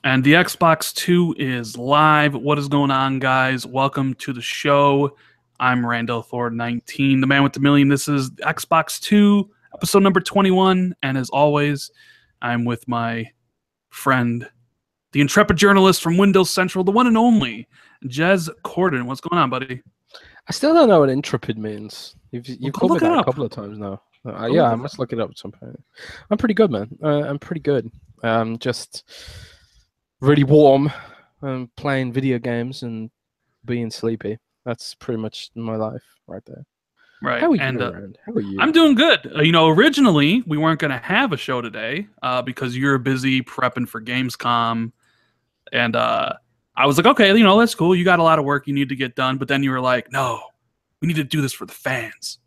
And the Xbox 2 is live. What is going on, guys? Welcome to the show. I'm Randall Thor 19, the man with the million. This is Xbox 2, episode number 21. And as always, I'm with my friend, the intrepid journalist from Windows Central, the one and only, Jez Corden. What's going on, buddy? I still don't know what intrepid means. You've called me that a couple of times now. Yeah, I must look it up at some point. I'm pretty good, man. I'm pretty good. Just really warm, playing video games and being sleepy. That's pretty much my life right there. Right. How are you, Rand? How are you? I'm doing good. Originally, we weren't going to have a show today because you're busy prepping for Gamescom. And I was like, okay, that's cool. You got a lot of work you need to get done. But then you were like, no, we need to do this for the fans.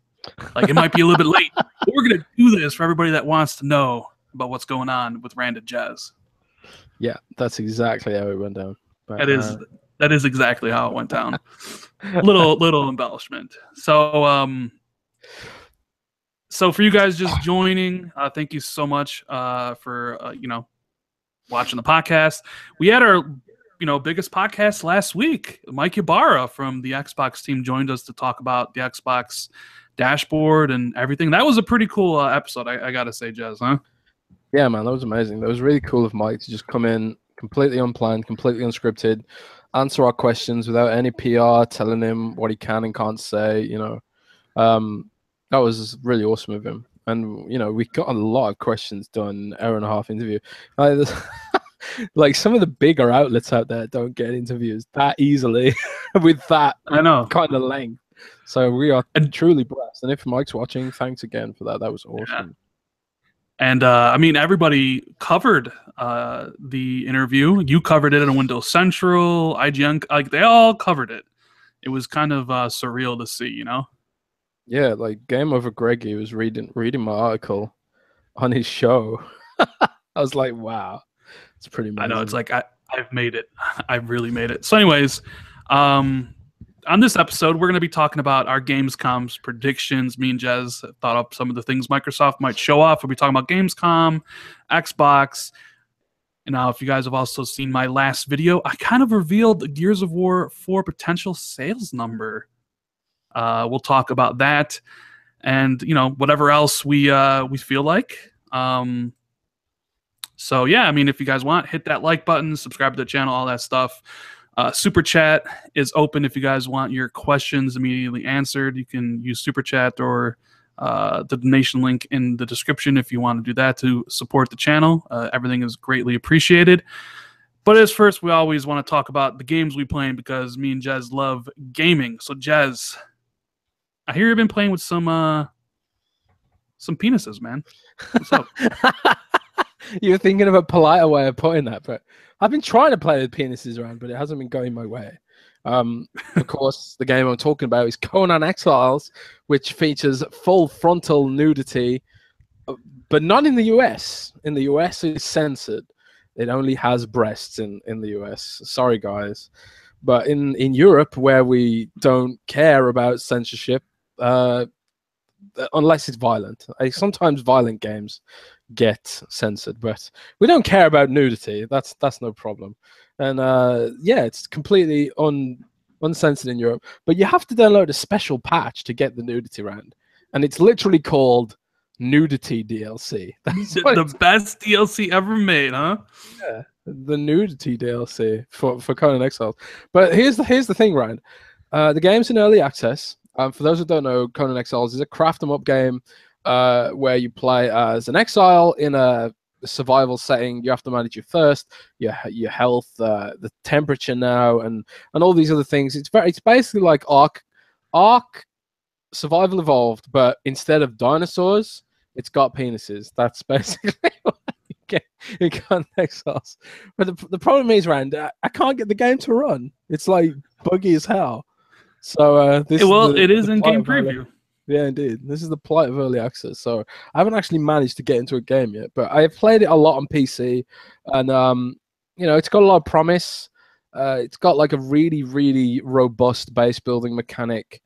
Like, it might be a little bit late, but we're going to do this for everybody that wants to know about what's going on with Rand and Jez. Yeah, that's exactly how it went down. But, that is exactly how it went down. little embellishment. So for you guys just joining, thank you so much for watching the podcast. We had our biggest podcast last week. Mike Ybarra from the Xbox team joined us to talk about the Xbox dashboard and everything. That was a pretty cool episode, I gotta say, Jez, huh? Yeah, man, that was amazing. That was really cool of Mike to just come in completely unplanned, completely unscripted, answer our questions without any PR telling him what he can and can't say. That was really awesome of him. And we got a lot of questions done. Hour and a half interview. Like some of the bigger outlets out there don't get interviews that easily with that kind of length. So we are truly blessed. And if Mike's watching, thanks again for that. That was awesome. Yeah. And everybody covered the interview. You covered it on Windows Central, IGN, like they all covered it. It was kind of surreal to see, Yeah, like Game Over Greggy was reading my article on his show. I was like, wow, it's pretty amazing. I know, it's like I've made it. I've really made it. So, anyways, on this episode, we're going to be talking about our Gamescom's predictions. Me and Jez thought up some of the things Microsoft might show off. We'll be talking about Gamescom, Xbox. And now, if you guys have also seen my last video, I kind of revealed the Gears of War 4 potential sales number. We'll talk about that and, whatever else we feel like. So, yeah, if you guys want, hit that like button, subscribe to the channel, all that stuff. Super Chat is open if you guys want your questions immediately answered. You can use Super Chat or the donation link in the description if you want to do that to support the channel. Everything is greatly appreciated. But as first, we always want to talk about the games we play because me and Jez love gaming. So, Jez, I hear you've been playing with some penises, man. What's up? You're thinking of a politer way of putting that, but I've been trying to play with penises around, but it hasn't been going my way. Of course, the game I'm talking about is Conan Exiles, which features full frontal nudity, but not in the US. In the US, it's censored. It only has breasts in the US. Sorry, guys. But in Europe, where we don't care about censorship, unless it's violent. Sometimes violent games get censored, but we don't care about nudity. That's no problem. And yeah, it's completely uncensored in Europe. But you have to download a special patch to get the nudity round, and it's literally called Nudity DLC. That's the best DLC ever made, huh? Yeah, the Nudity DLC for Conan Exiles. But here's the thing, Ryan. The game's in early access. For those who don't know, Conan Exiles is a craft 'em up game where you play as an exile in a survival setting. You have to manage your thirst, your health, the temperature now, and all these other things. It's basically like Ark Survival Evolved, but instead of dinosaurs, it's got penises. That's basically what you get in Conan Exiles. But the problem is, Rand, I can't get the game to run. It's like buggy as hell. So it is in game preview. Yeah, indeed. This is the plight of early access. So I haven't actually managed to get into a game yet, but I have played it a lot on PC, and it's got a lot of promise. It's got like a really, really robust base building mechanic.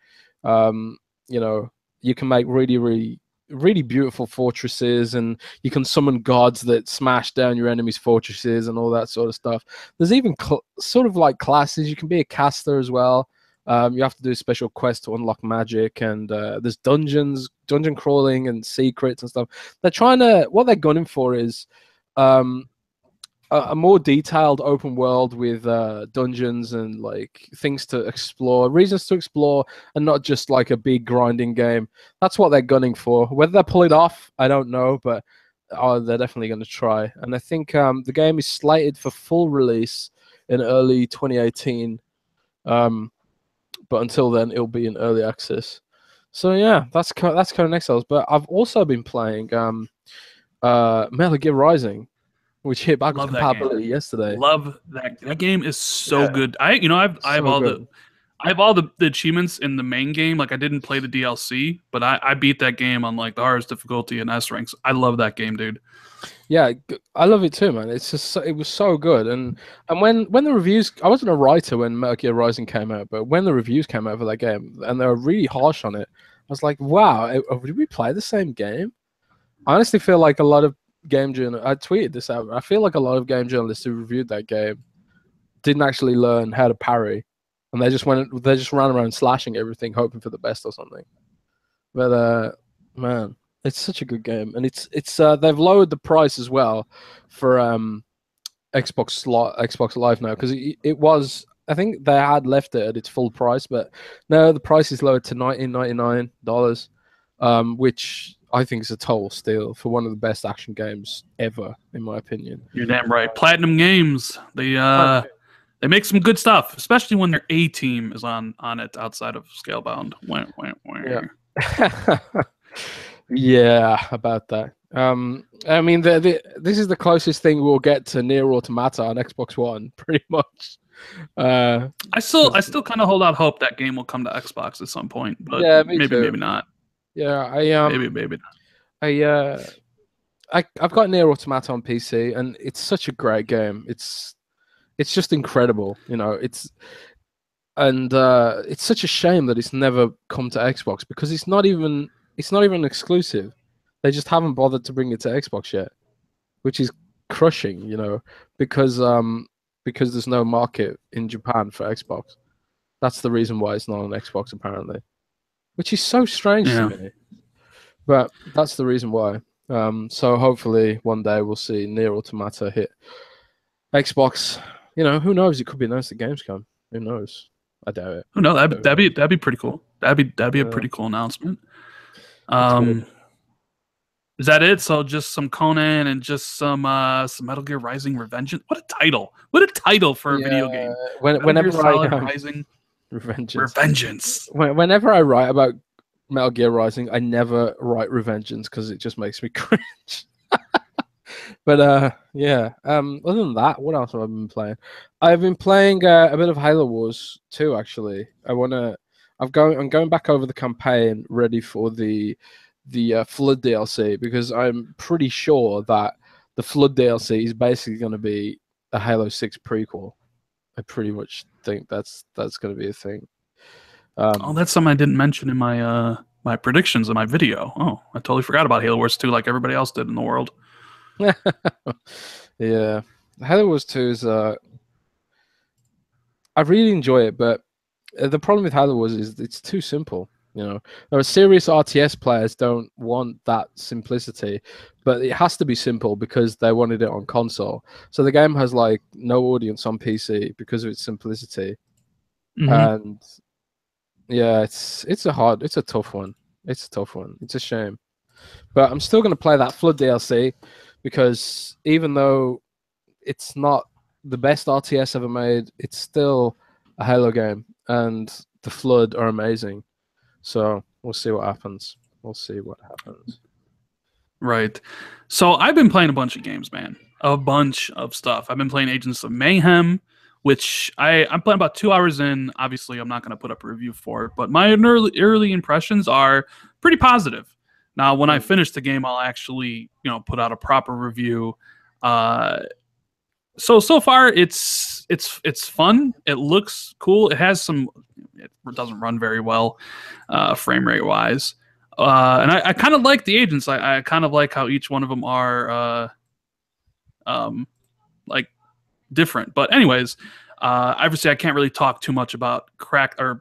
You can make really, really really beautiful fortresses, and you can summon gods that smash down your enemies' fortresses and all that sort of stuff. There's even sort of like classes. You can be a caster as well. You have to do special quests to unlock magic, and there's dungeon crawling and secrets and stuff. What they're gunning for is a more detailed open world with dungeons and like things to explore, reasons to explore, and not just like a big grinding game. That's what they're gunning for. Whether they pull it off, I don't know, but they're definitely going to try. And I think the game is slated for full release in early 2018. But until then, it'll be in early access. So yeah, that's Conan Exiles. But I've also been playing Metal Gear Rising, which hit backwards compatibility yesterday. Love that game is so good. I have all the achievements in the main game. Like I didn't play the DLC, but I beat that game on like the hardest difficulty in S ranks. I love that game, dude. Yeah, I love it too, man. It's just it was so good. And when the reviews, I wasn't a writer when Metal Gear Rising came out, but when the reviews came out for that game and they were really harsh on it, I was like, wow, did we play the same game? I honestly feel like a lot of game journalists, I tweeted this out, I feel like a lot of game journalists who reviewed that game didn't actually learn how to parry, and they just ran around slashing everything, hoping for the best or something. But man, it's such a good game, and it's they've lowered the price as well for Xbox Live now, because it was, I think they had left it at its full price, but now the price is lowered to $19.99, which I think is a total steal for one of the best action games ever, in my opinion. You're damn right. Platinum Games, they make some good stuff, especially when their A team is on it outside of Scalebound. Yeah. Yeah, about that. I mean, this is the closest thing we'll get to Nier Automata on Xbox One, pretty much. I still kind of hold out hope that game will come to Xbox at some point, but yeah, maybe not. Yeah, maybe not. I've got Nier Automata on PC, and it's such a great game. It's just incredible, you know. It's such a shame that it's never come to Xbox, because it's not even exclusive. They just haven't bothered to bring it to Xbox yet, which is crushing, you know, because there's no market in Japan for Xbox. That's the reason why it's not on Xbox, apparently, which is so strange to me. But that's the reason why. So hopefully one day we'll see Nier Automata hit Xbox. You know, who knows? It could be announced at Gamescom. Who knows? I doubt it. Who knows? That'd be pretty cool. That'd be a pretty cool announcement. Is that it? So just some Conan and just some Metal Gear Rising Revengeance. What a title! What a title for a video game. Whenever Rising Revengeance. Whenever I write about Metal Gear Rising, I never write Revengeance because it just makes me cringe. But yeah. Other than that, what else have I been playing? I've been playing a bit of Halo Wars 2, actually. I'm going back over the campaign, ready for the Flood DLC, because I'm pretty sure that the Flood DLC is basically going to be a Halo 6 prequel. I pretty much think that's going to be a thing. That's something I didn't mention in my my predictions in my video. Oh, I totally forgot about Halo Wars 2, like everybody else did in the world. Yeah, Halo Wars 2 is I really enjoy it, but the problem with Halo Wars is it's too simple. You know, there serious RTS players don't want that simplicity, but it has to be simple because they wanted it on console. So the game has like no audience on PC because of its simplicity. And yeah, it's a tough one. It's a tough one. It's a shame, but I'm still going to play that Flood DLC, because even though it's not the best RTS ever made, it's still a Halo game, and the Flood are amazing. So we'll see what happens. Right. So I've been playing a bunch of games, man. A bunch of stuff. I've been playing Agents of Mayhem, which I'm playing about 2 hours in. Obviously, I'm not going to put up a review for it, but my early impressions are pretty positive. Now, when I finish the game, I'll actually, put out a proper review. So far, it's fun. It looks cool. It has it doesn't run very well, frame rate wise. And I kind of like the agents. I kind of like how each one of them are like different. But anyways, obviously I can't really talk too much about Crackdown.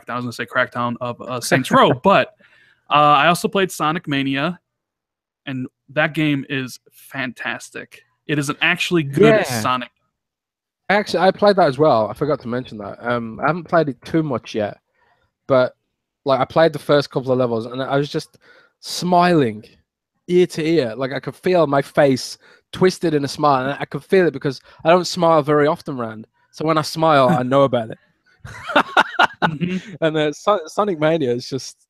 I was gonna say Crackdown of Saints Row, but I also played Sonic Mania, and that game is fantastic. It is an actually good Sonic. Actually, I played that as well. I forgot to mention that. I haven't played it too much yet, but like I played the first couple of levels, and I was just smiling ear to ear. Like I could feel my face twisted in a smile, and I could feel it because I don't smile very often, Rand. So when I smile, I know about it. And Sonic Mania is just,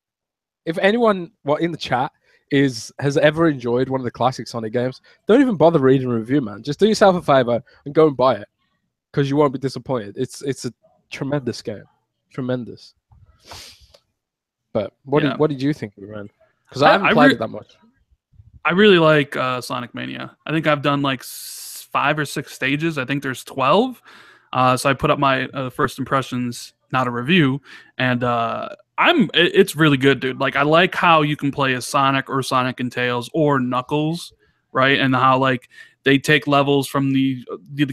if anyone in the chat has ever enjoyed one of the classic Sonic games, don't even bother reading a review, man. Just do yourself a favor and go and buy it, because you won't be disappointed. It's a tremendous game, tremendous. But what did you think of it, Rand? Because I haven't played it that much. I really like Sonic Mania. I think I've done like 5 or 6 stages. I think there's 12. So I put up my first impressions, not a review, and it's really good, dude. Like I like how you can play as Sonic or Sonic and Tails or Knuckles, right? And how like they take levels from the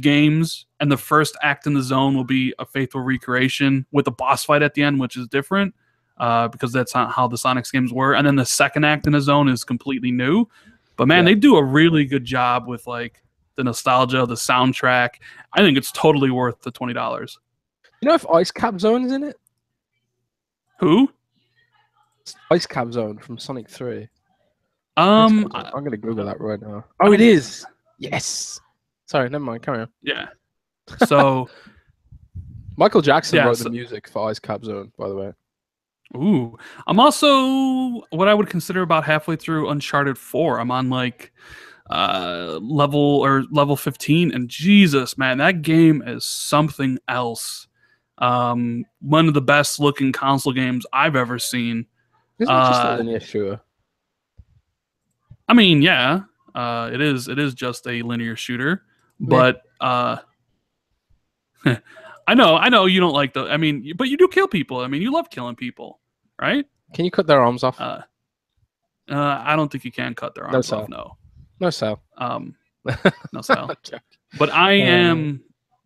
games, and the first act in the zone will be a faithful recreation with a boss fight at the end, which is different. Because that's not how the Sonics games were. And then the second act in the zone is completely new. But man, they do a really good job with like the nostalgia, the soundtrack. I think it's totally worth the $20. You know if Ice Cap Zone is in it? Who? Ice Cap Zone from Sonic 3. I'm gonna Google that right now. Oh, it is. Yes. Sorry, never mind. Carry on. Yeah. So Michael Jackson wrote the music for Ice Cap Zone, by the way. Ooh, I'm also what I would consider about halfway through Uncharted 4. I'm on like level 15, and Jesus, man, that game is something else. One of the best looking console games I've ever seen. Isn't it just a linear shooter? I mean, yeah, it is. It is just a linear shooter, but I know you don't like I mean, but you do kill people. I mean, you love killing people, right? Can you cut their arms off? I don't think you can cut their arms off. No. No sell. No sell. But I am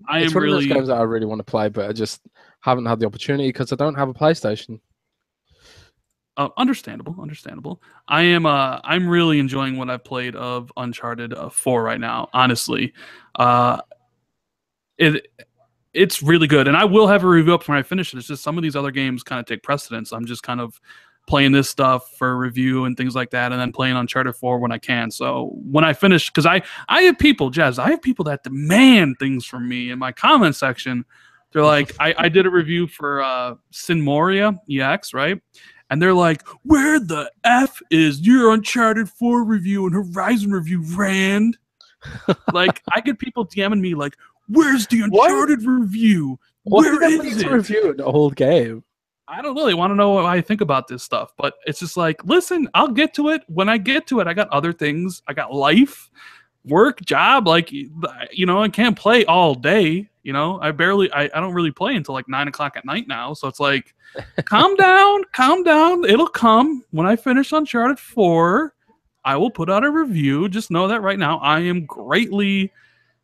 one of those games that I really want to play, but I just haven't had the opportunity because I don't have a PlayStation. Understandable. I'm really enjoying what I've played of Uncharted 4 right now. Honestly, it's really good, and I will have a review up when I finish it. It's just some of these other games kind of take precedence. I'm just kind of playing this stuff for review and things like that, and then playing Uncharted 4 when I can. So when I finish, because I have people, Jazz, I have people that demand things from me in my comment section. They're like, I did a review for Sin Moria EX, right? And they're like, where the F is your Uncharted 4 review and Horizon review, Rand? Like, I get people DMing me like, where's the Uncharted review? Where is it? Review an old game. I don't really want to know what I think about this stuff, but it's just like, listen, I'll get to it. When I get to it, I got other things. I got life, work, job. Like, you know, I can't play all day. You know, I don't really play until like 9 o'clock at night now. So it's like, calm down. It'll come. When I finish Uncharted 4, I will put out a review. Just know that right now I am greatly,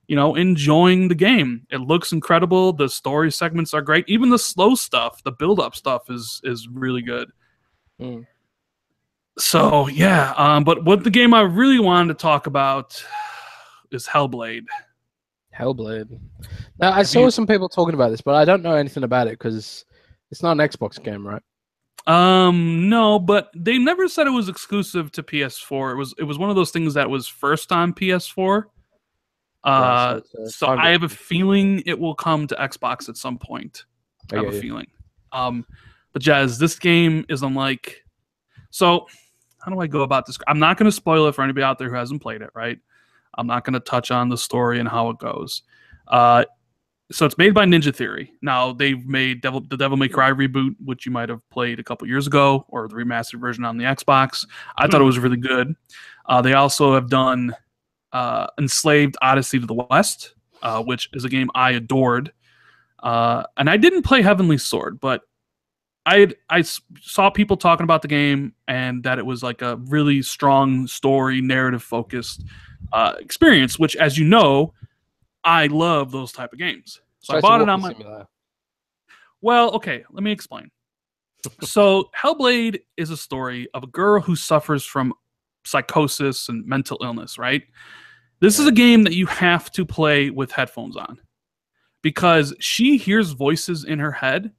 you know, enjoying the game. It looks incredible. The story segments are great. Even the slow stuff, the build-up stuff is really good. So, yeah. But what the game I really wanted to talk about is Hellblade. Now, I saw some people talking about this, but I don't know anything about it because it's not an Xbox game, right? No, but they never said it was exclusive to PS4. It was one of those things that was first on PS4. So I have a feeling it will come to Xbox at some point. I have a feeling. But Jazz, this game is unlike. So how do I go about this? I'm not going to spoil it for anybody out there who hasn't played it, right? I'm not going to touch on the story and how it goes. So it's made by Ninja Theory. Now, they've made the Devil May Cry reboot, which you might have played a couple years ago, or the remastered version on the Xbox. I thought it was really good. They also have done Enslaved Odyssey to the West, which is a game I adored. And I didn't play Heavenly Sword, but saw people talking about the game and that it was like a really strong story, narrative focused experience. Which, as you know, I love those type of games. So I bought it on my. Well, okay, let me explain. So Hellblade is a story of a girl who suffers from psychosis and mental illness, right? This is a game that you have to play with headphones on because she hears voices in her head,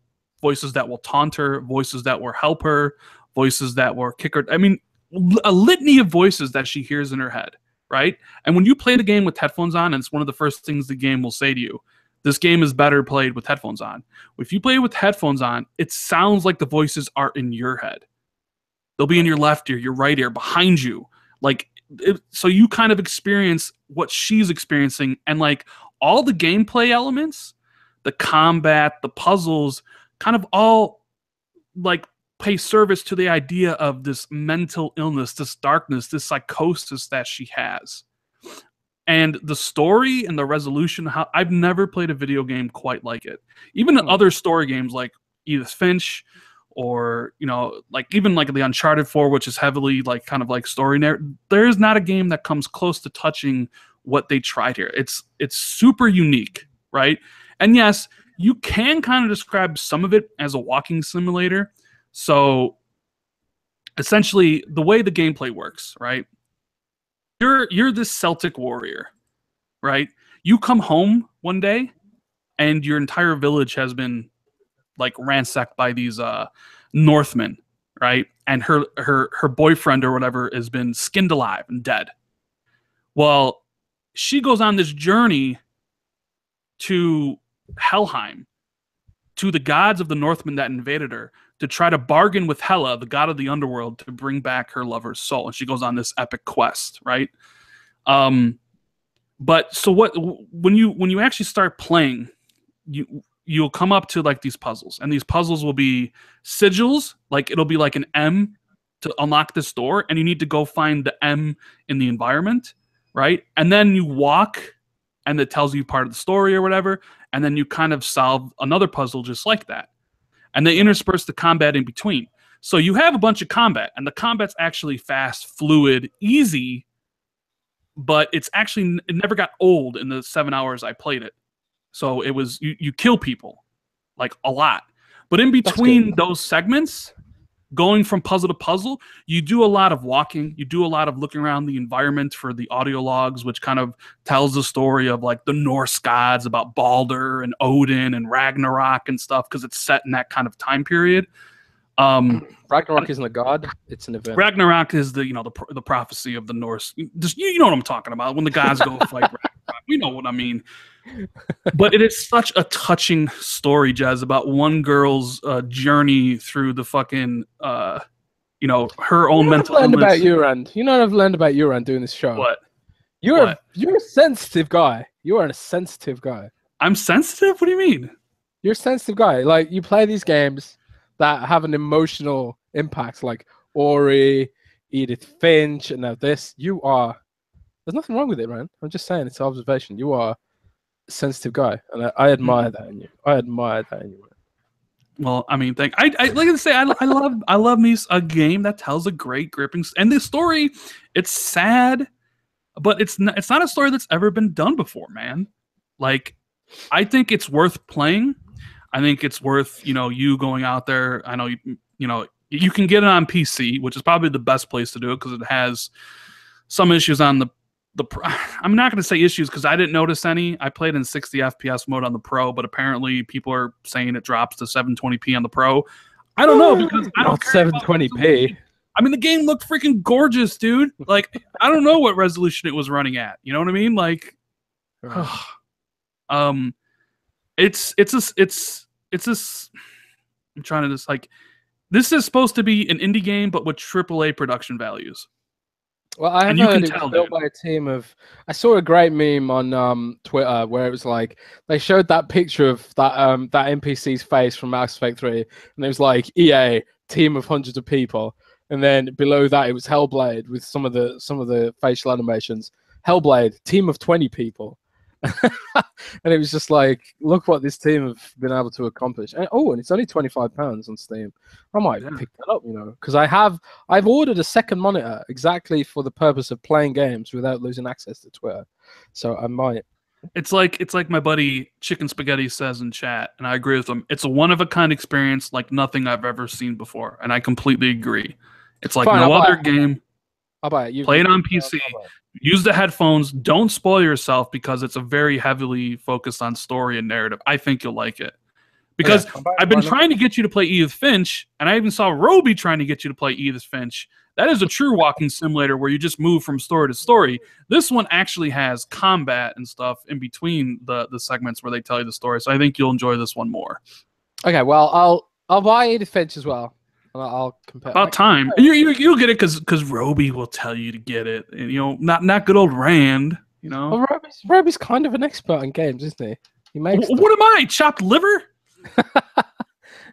voices that will taunt her, voices that will help her, voices that will kick her. I mean, a litany of voices that she hears in her head, right? And when you play the game with headphones on, and it's one of the first things the game will say to you, this game is better played with headphones on. If you play with headphones on, it sounds like the voices are in your head. They'll be in your left ear, your right ear, behind you. So you kind of experience what she's experiencing. And like all the gameplay elements, the combat, the puzzles, kind of all like pay service to the idea of this mental illness, this darkness, this psychosis that she has. And the story and the resolution, I've never played a video game quite like it. Even other story games like Edith Finch, or like even like the Uncharted 4, which is heavily like kind of like story narrative. There is not a game that comes close to touching what they tried here. It's super unique, right? And yes, you can kind of describe some of it as a walking simulator. So essentially, the way the gameplay works, right? You're this Celtic warrior, right? You come home one day and your entire village has been like ransacked by these Northmen, right? And her boyfriend or whatever has been skinned alive and dead. Well, she goes on this journey to Helheim, to the gods of the Northmen that invaded her, to try to bargain with Hela, the god of the underworld, to bring back her lover's soul. And she goes on this epic quest, right? But so when you actually start playing, you'll come up to like these puzzles, and these puzzles will be sigils, like it'll be like an M to unlock this door, and you need to go find the M in the environment, right? And then you walk, and it tells you part of the story or whatever, and then you kind of solve another puzzle just like that. And they intersperse the combat in between. So you have a bunch of combat, and the combat's actually fast, fluid, easy, but it never got old in the 7 hours I played it. So it was, you kill people, like a lot. But in between those segments, going from puzzle to puzzle, you do a lot of walking. You do a lot of looking around the environment for the audio logs, which kind of tells the story of like the Norse gods, about Balder and Odin and Ragnarok and stuff, because it's set in that kind of time period. Ragnarok isn't a god; it's an event. Ragnarok is the prophecy of the Norse. Just you know what I'm talking about. When the gods go fight Ragnarok, we know what I mean. But it is such a touching story, Jez, about one girl's journey through the fucking, her own mental illness. About you, Rand. You know what I've learned about you, Rand, doing this show? What? You're a sensitive guy. You are a sensitive guy. I'm sensitive? What do you mean? You're a sensitive guy. Like, you play these games that have an emotional impact, like Ori, Edith Finch, and now this. You are... There's nothing wrong with it, man. I'm just saying, it's an observation. You are sensitive guy, and I admire that in you. I admire that in you. Well, I mean, like I say, I love me a game that tells a great gripping, and the story, it's sad, but it's not a story that's ever been done before, man. Like, I think it's worth playing. I think it's worth you going out there. I know you can get it on PC, which is probably the best place to do it because it has some issues on the I'm not going to say issues because I didn't notice any. I played in 60 FPS mode on the Pro, but apparently people are saying it drops to 720p on the Pro. I don't know because I don't 720p. I mean, the game looked freaking gorgeous, dude. Like, I don't know what resolution it was running at. You know what I mean? Like, it's this. I'm trying to just like. This is supposed to be an indie game, but with AAA production values. Well, I have heard it was built by a team of... I saw a great meme on Twitter where it was like, they showed that picture of that NPC's face from Mass Effect 3, and it was like, EA, team of hundreds of people. And then below that, it was Hellblade with some of the facial animations. Hellblade, team of 20 people. And it was just like, look what this team have been able to accomplish. And it's only £25 on Steam. I might pick that up, because I've ordered a second monitor exactly for the purpose of playing games without losing access to Twitter. So I might. It's like my buddy Chicken Spaghetti says in chat, and I agree with him. It's a one-of-a-kind experience like nothing I've ever seen before, and I completely agree. It's like no other game. I'll buy it. Play it on PC. Use the headphones. Don't spoil yourself because it's a very heavily focused on story and narrative. I think you'll like it. Because I've been trying to get you to play Edith Finch, and I even saw Roby trying to get you to play Edith Finch. That is a true walking simulator where you just move from story to story. This one actually has combat and stuff in between the segments where they tell you the story. So I think you'll enjoy this one more. Okay, well, I'll buy Edith Finch as well. I'll compare. About time. You'll get it because Roby will tell you to get it. And, not good old Rand. Well, Roby's kind of an expert in games, isn't he? He makes. What am I? Chopped liver?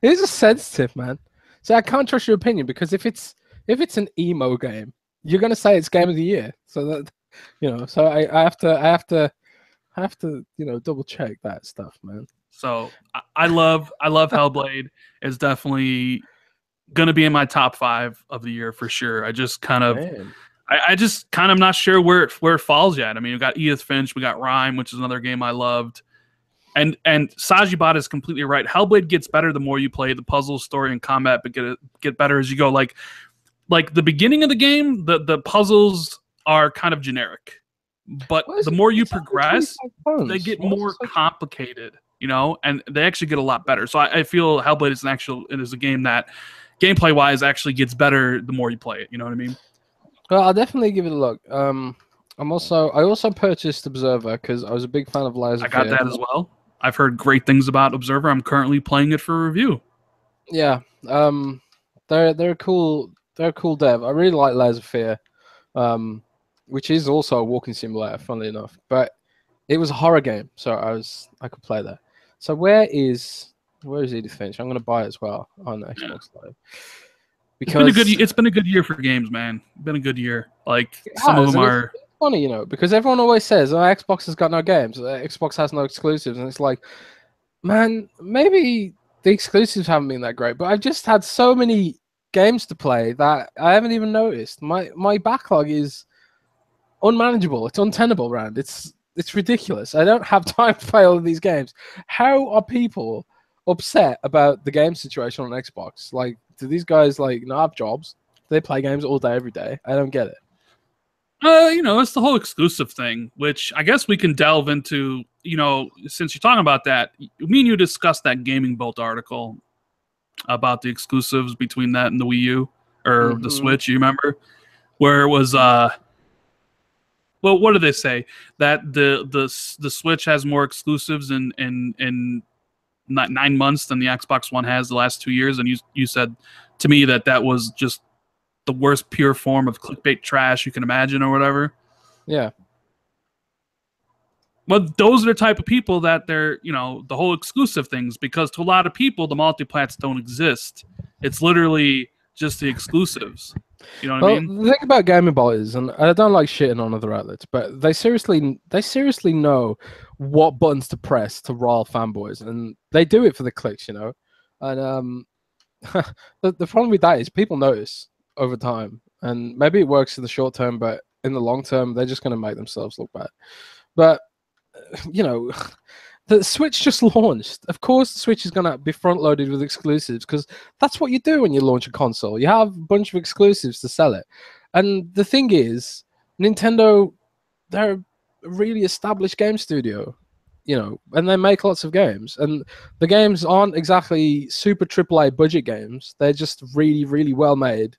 He's just sensitive, man. So I can't trust your opinion because if it's an emo game, you're gonna say it's game of the year. So that so I have to double check that stuff, man. So I love Hellblade. It's definitely gonna be in my top 5 of the year for sure. I just kind of not sure where it falls yet. I mean, we got Edith Finch, we got Rhyme, which is another game I loved. And Sajibot is completely right. Hellblade gets better the more you play. The puzzle, story, and combat but get better as you go. Like the beginning of the game, the puzzles are kind of generic. But the more you progress, they get more complicated, and they actually get a lot better. So I feel Hellblade is a game that gameplay-wise actually gets better the more you play it. You know what I mean? Well, I'll definitely give it a look. I also purchased Observer because I was a big fan of Lies of Fear. I got that as well. I've heard great things about Observer. I'm currently playing it for review. Yeah, they're a cool dev. I really like Lies of Fear, which is also a walking simulator, funnily enough. But it was a horror game, so I could play that. So where is Edith Finch? I'm going to buy it as well on Xbox Live. Because it's been a good year for games, man. It's been a good year. Like some of them are. Funny, because everyone always says, Xbox has got no games, Xbox has no exclusives, and it's like, man, maybe the exclusives haven't been that great, but I've just had so many games to play that I haven't even noticed. My backlog is unmanageable. It's untenable, Rand. It's ridiculous. I don't have time to play all of these games. How are people upset about the game situation on Xbox? Like, do these guys not have jobs? They play games all day, every day. I don't get it. It's the whole exclusive thing, which I guess we can delve into, since you're talking about that. Me and you discussed that Gaming Bolt article about the exclusives between that and the Wii U or the Switch, you remember? Where it was, well, what did they say? That the Switch has more exclusives in 9 months than the Xbox One has the last 2 years, and you said to me that was just the worst pure form of clickbait trash you can imagine or whatever. Yeah. Well, those are the type of people that they're, the whole exclusive things, because to a lot of people, the multiplats don't exist. It's literally just the exclusives. You know what I mean? The thing about Gaming Bolt is, and I don't like shitting on other outlets, but they seriously know what buttons to press to rile fanboys, and they do it for the clicks, And the problem with that is people notice over time, and maybe it works in the short term, but in the long term, they're just going to make themselves look bad. But the Switch just launched. Of course, the Switch is going to be front-loaded with exclusives because that's what you do when you launch a console. You have a bunch of exclusives to sell it. And the thing is, Nintendo, they're a really established game studio, and they make lots of games. And the games aren't exactly super AAA budget games. They're just really, really well made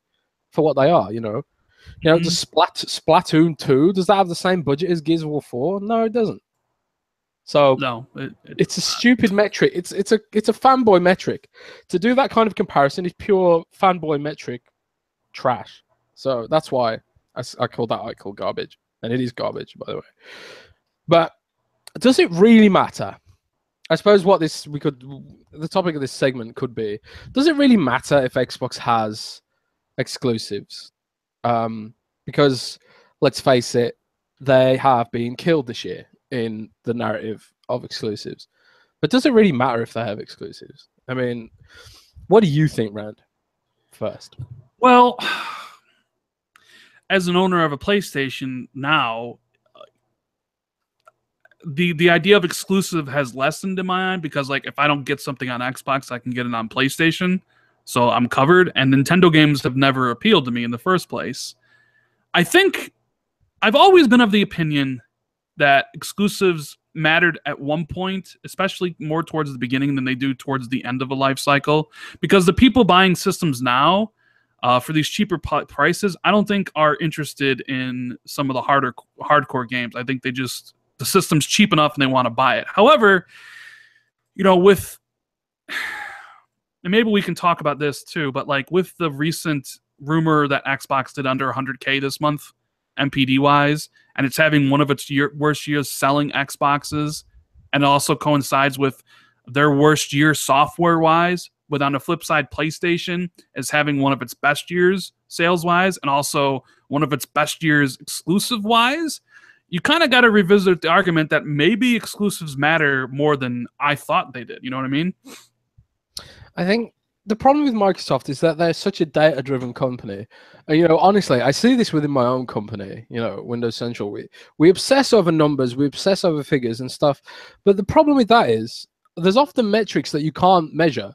for what they are, the Splatoon 2, does that have the same budget as Gears of War 4? No, it doesn't. So no, it's a stupid metric. It's a fanboy metric. To do that kind of comparison is pure fanboy metric trash. So that's why I call that article garbage, and it is garbage, by the way. But does it really matter? I suppose the topic of this segment could be: does it really matter if Xbox has exclusives? Because let's face it, they have been killed this year. in the narrative of exclusives. But does it really matter if they have exclusives? I mean, what do you think, Rand? First, Well, as an owner of a PlayStation now, the idea of exclusive has lessened in my mind because, like, if I don't get something on Xbox, I can get it on PlayStation, so I'm covered. And Nintendo games have never appealed to me in the first place. I think I've always been of the opinion that exclusives mattered at one point, especially more towards the beginning than they do towards the end of a life cycle, because the people buying systems now for these cheaper prices, I don't think are interested in some of the hardcore games. I think the system's cheap enough and they want to buy it. However, with and maybe we can talk about this too, but like with the recent rumor that Xbox did under 100K this month, MPD wise, and it's having one of its worst years selling Xboxes, and it also coincides with their worst year software wise. But on the flip side, PlayStation is having one of its best years sales wise, and also one of its best years exclusive wise. You kind of got to revisit the argument that maybe exclusives matter more than I thought they did. You know what I mean? I think the problem with Microsoft is that they're such a data-driven company. Honestly, I see this within my own company, Windows Central. We obsess over numbers, we obsess over figures and stuff. But the problem with that is there's often metrics that you can't measure.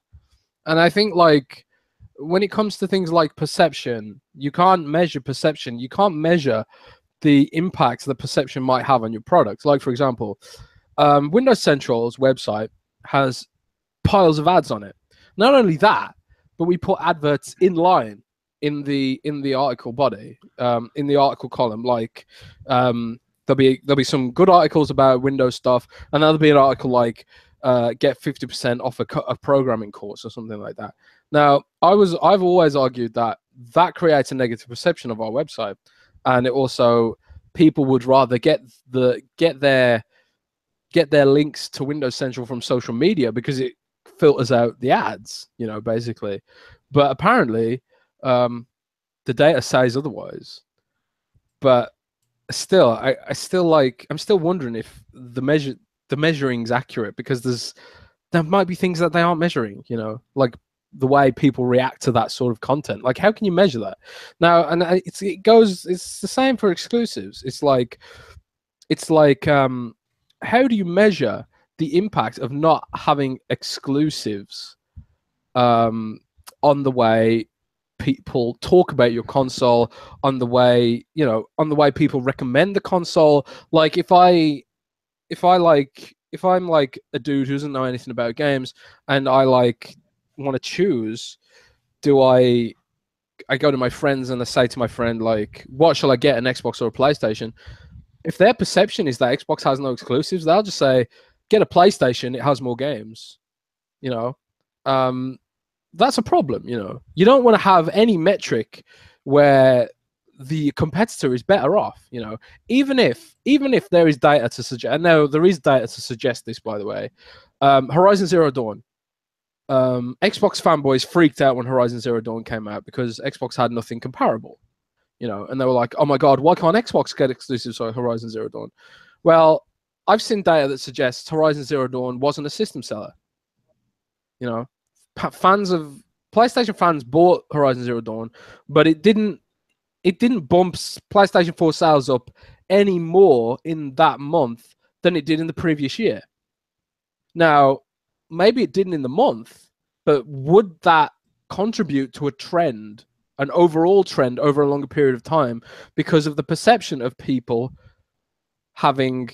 And I think, like, when it comes to things like perception, you can't measure perception. You can't measure the impact that perception might have on your product. Like, for example, Windows Central's website has piles of ads on it. Not only that, but we put adverts in line in the article body, in the article column. Like, there'll be some good articles about Windows stuff, and there'll be an article like get 50% off a programming course or something like that. Now, I've always argued that creates a negative perception of our website, and it also, people would rather get their links to Windows Central from social media because it filters out the ads, basically. But apparently, the data says otherwise. But still, I'm still wondering if the measuring's accurate, because there might be things that they aren't measuring, like the way people react to that sort of content. Like, how can you measure that? Now, and it's the same for exclusives. It's like how do you measure the impact of not having exclusives on the way people talk about your console, on the way people recommend the console? Like, if I'm like a dude who doesn't know anything about games, and I want to choose, I go to my friends and I say to my friend, like, what shall I get, an Xbox or a PlayStation? If their perception is that Xbox has no exclusives, they'll just say, get a PlayStation, it has more games. That's a problem. You don't want to have any metric where the competitor is better off. Even if there is data to suggest, and now there is data to suggest this, by the way. Horizon Zero Dawn. Xbox fanboys freaked out when Horizon Zero Dawn came out because Xbox had nothing comparable. And they were like, oh my God, why can't Xbox get exclusives for Horizon Zero Dawn? Well, I've seen data that suggests Horizon Zero Dawn wasn't a system seller. PlayStation fans bought Horizon Zero Dawn, but it didn't bump PlayStation 4 sales up any more in that month than it did in the previous year. Now, maybe it didn't in the month, but would that contribute to a trend, an overall trend over a longer period of time, because of the perception of people having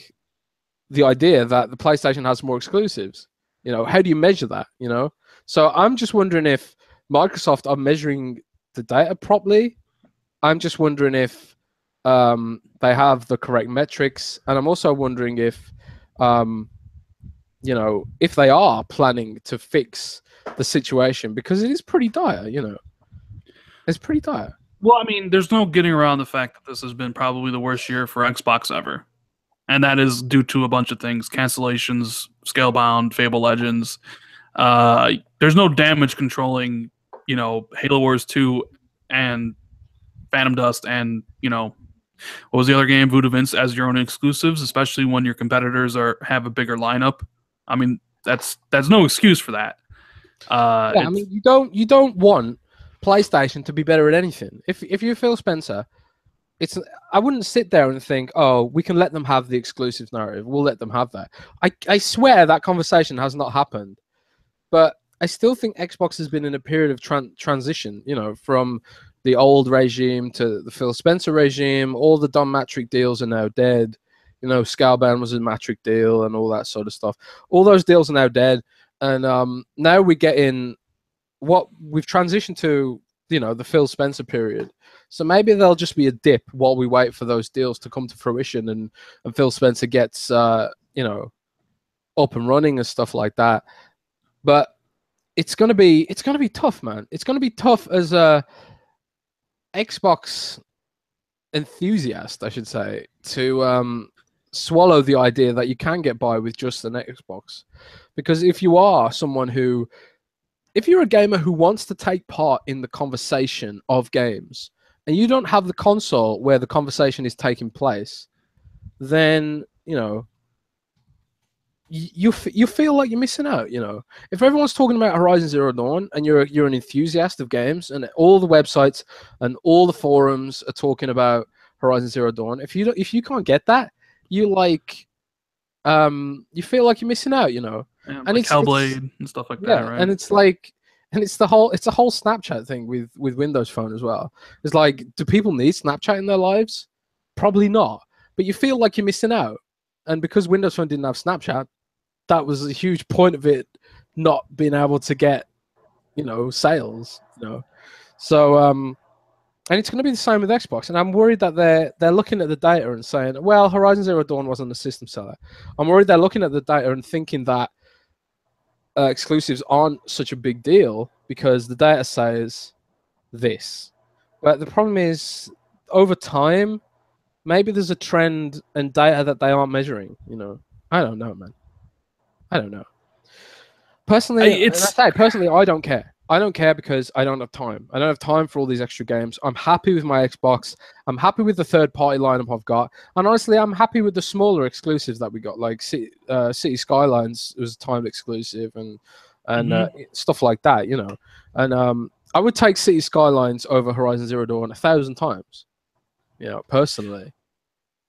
the idea that the PlayStation has more exclusives? How do you measure that? So I'm just wondering if Microsoft are measuring the data properly. I'm just wondering if they have the correct metrics, and I'm also wondering if if they are planning to fix the situation, because it is pretty dire. It's pretty dire. Well, I mean, there's no getting around the fact that this has been probably the worst year for Xbox ever. And that is due to a bunch of things: cancellations, Scalebound, Fable Legends. There's no damage controlling, Halo Wars 2 and Phantom Dust and, What was the other game? Voodoo Vince as your own exclusives, especially when your competitors have a bigger lineup. I mean, that's no excuse for that. Yeah, I mean, you don't want PlayStation to be better at anything. If you're Phil Spencer, I wouldn't sit there and think, oh, we can let them have the exclusive narrative. We'll let them have that. I swear that conversation has not happened. But I still think Xbox has been in a period of transition, you know, from the old regime to the Phil Spencer regime. All the Don Matrick deals are now dead. You know, Scalebound was a Matrick deal and all that sort of stuff. All those deals are now dead. And now we get in what we've transitioned to, you know, the Phil Spencer period. So maybe there'll just be a dip while we wait for those deals to come to fruition and Phil Spencer gets, you know, up and running and stuff like that. But it's gonna be tough, man. It's gonna be tough as a Xbox enthusiast, I should say, to swallow the idea that you can get by with just an Xbox. Because if you are someone if you're a gamer who wants to take part in the conversation of games and you don't have the console where the conversation is taking place, then, you know, you feel like you're missing out, you know. If everyone's talking about Horizon Zero Dawn and you're an enthusiast of games and all the websites and all the forums are talking about Horizon Zero Dawn, if you can't get that, you feel like you're missing out, you know. Yeah, and like Hellblade and stuff like that, right? And it's like, and it's the whole Snapchat thing with Windows Phone as well. It's like, do people need Snapchat in their lives? Probably not. But you feel like you're missing out. And because Windows Phone didn't have Snapchat, that was a huge point of it not being able to get, you know, sales, you know. So and it's going to be the same with Xbox, and I'm worried that they're looking at the data and saying, well, Horizon Zero Dawn wasn't a system seller. I'm worried they're looking at the data and thinking that exclusives aren't such a big deal because the data says this. But the problem is, over time, maybe there's a trend and data that they aren't measuring, you know. I don't know, man. I don't know. Personally, I don't care. I don't care because I don't have time. I don't have time for all these extra games. I'm happy with my Xbox. I'm happy with the third-party lineup I've got. And honestly, I'm happy with the smaller exclusives that we got. Like City Skylines was a timed exclusive and stuff like that, you know. And I would take City Skylines over Horizon Zero Dawn 1,000 times, you know, personally.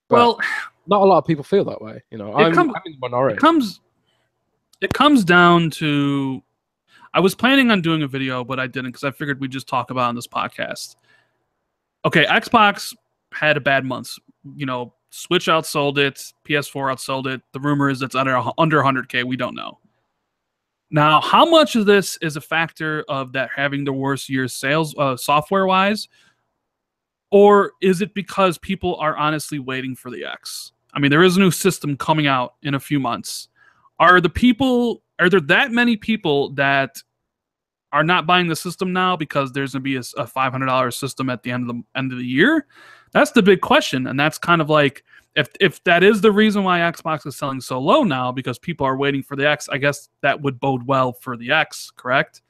But well, not a lot of people feel that way, you know. I'm in the minority. It comes down to, I was planning on doing a video, but I didn't because I figured we'd just talk about it on this podcast. Okay, Xbox had a bad month. You know, Switch outsold it, PS4 outsold it. The rumor is it's under 100K. We don't know. Now, how much of this is a factor of that having the worst year sales software-wise, or is it because people are honestly waiting for the X? I mean, there is a new system coming out in a few months. Are there that many people that are not buying the system now because there's going to be a $500 system at the end of the year? That's the big question, and that's kind of like, if that is the reason why Xbox is selling so low now, because people are waiting for the X, I guess that would bode well for the X, correct?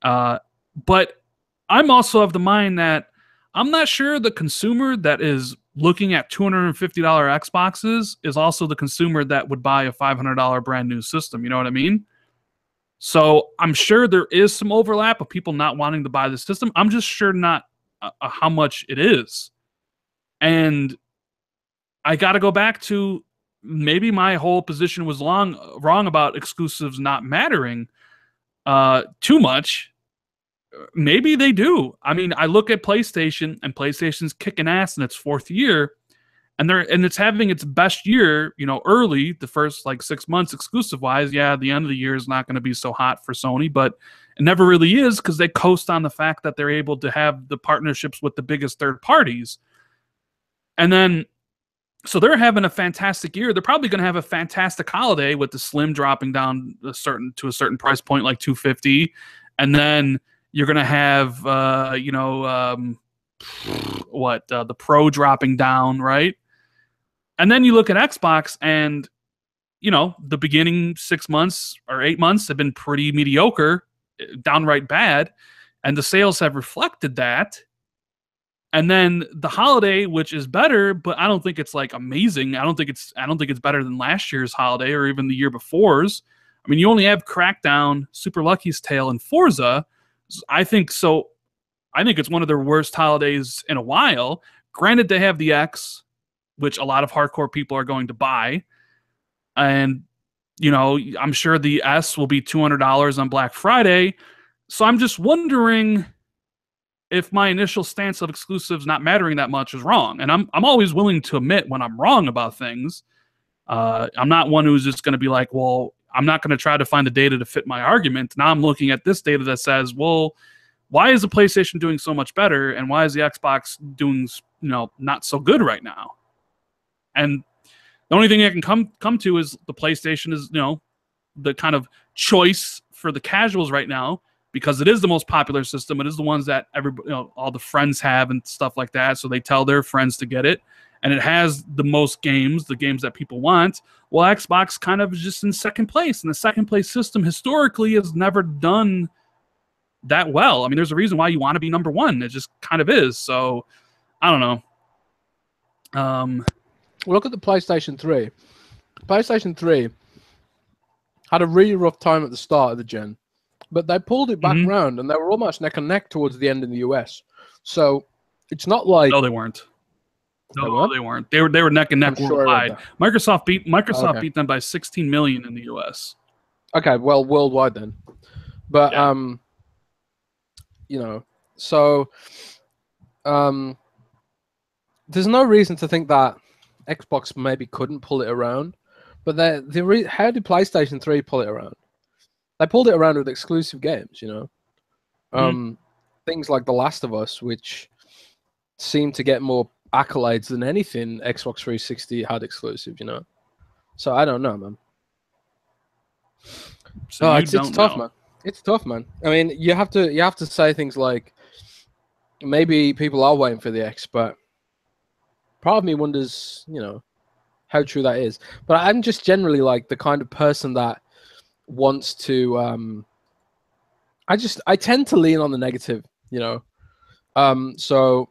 But I'm also of the mind that I'm not sure the consumer that is looking at $250 Xboxes is also the consumer that would buy a $500 brand new system. You know what I mean? So I'm sure there is some overlap of people not wanting to buy the system. I'm just sure not how much it is. And I got to go back to, maybe my whole position was wrong about exclusives not mattering too much. Maybe they do. I mean, I look at PlayStation, and PlayStation's kicking ass in its fourth year, and it's having its best year, you know, early, the first like 6 months exclusive wise. Yeah, the end of the year is not going to be so hot for Sony, but it never really is because they coast on the fact that they're able to have the partnerships with the biggest third parties. And then, so they're having a fantastic year. They're probably going to have a fantastic holiday with the Slim dropping down to a certain price point, like $250, and then you're going to have, the Pro dropping down, right? And then you look at Xbox and, you know, the beginning 6 months or 8 months have been pretty mediocre, downright bad. And the sales have reflected that. And then the holiday, which is better, but I don't think it's like amazing. I don't think it's better than last year's holiday or even the year before's. I mean, you only have Crackdown, Super Lucky's Tale, and Forza. I think so. I think it's one of their worst holidays in a while. Granted, they have the X, which a lot of hardcore people are going to buy. And, you know, I'm sure the S will be $200 on Black Friday. So I'm just wondering if my initial stance of exclusives not mattering that much is wrong. And I'm always willing to admit when I'm wrong about things. I'm not one who's just going to be like, well, I'm not going to try to find the data to fit my argument. Now I'm looking at this data that says, well, why is the PlayStation doing so much better, and why is the Xbox doing, you know, not so good right now? And the only thing I can come to is the PlayStation is, you know, the kind of choice for the casuals right now, because it is the most popular system. It is the ones that everybody, you know, all the friends have and stuff like that. So they tell their friends to get it, and it has the most games, the games that people want. Well, Xbox kind of is just in second place, and the second place system historically has never done that well. I mean, there's a reason why you want to be number one. It just kind of is. So I don't know. Look at the PlayStation 3. PlayStation 3 had a really rough time at the start of the gen, but they pulled it back around, and they were almost neck and neck towards the end in the US. So it's not like no, they weren't. No, they weren't. They were neck and neck worldwide. Microsoft beat them by 16 million in the US. Okay, well, worldwide then. But yeah. You know, so there's no reason to think that Xbox maybe couldn't pull it around. But how did PlayStation 3 pull it around? They pulled it around with exclusive games, you know. Things like The Last of Us, which seemed to get more accolades than anything Xbox 360 had exclusive, you know. So I don't know, man. So it's tough, man. It's tough, man. I mean, you have to say things like maybe people are waiting for the X, but part of me wonders, you know, how true that is. But I'm just generally like the kind of person that wants to I tend to lean on the negative, you know. So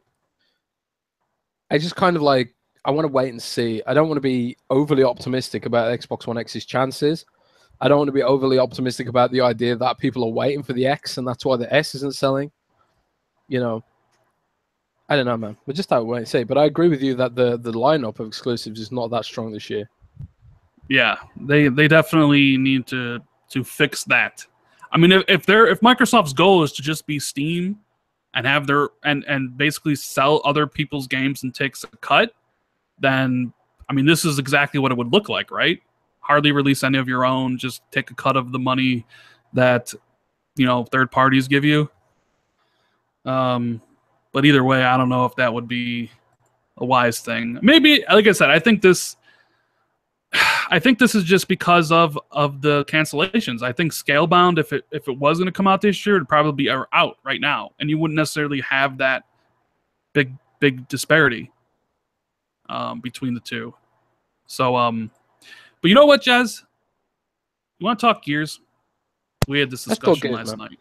I just kind of like, I want to wait and see. I don't want to be overly optimistic about Xbox One X's chances. I don't want to be overly optimistic about the idea that people are waiting for the X and that's why the S isn't selling. You know, I don't know, man. We're just have to wait and see. But I agree with you that the lineup of exclusives is not that strong this year. Yeah, they definitely need to fix that. I mean, if Microsoft's goal is to just be Steam and have their and basically sell other people's games and takes a cut, then I mean, this is exactly what it would look like, right? Hardly release any of your own, just take a cut of the money that, you know, third parties give you. But either way, I don't know if that would be a wise thing. Maybe, like I said, I think this is just because of the cancellations. I think Scalebound, if it was going to come out this year, it'd probably be out right now, and you wouldn't necessarily have that big disparity between the two. So, but you know what, Jez? You want to talk Gears? We had this discussion last night.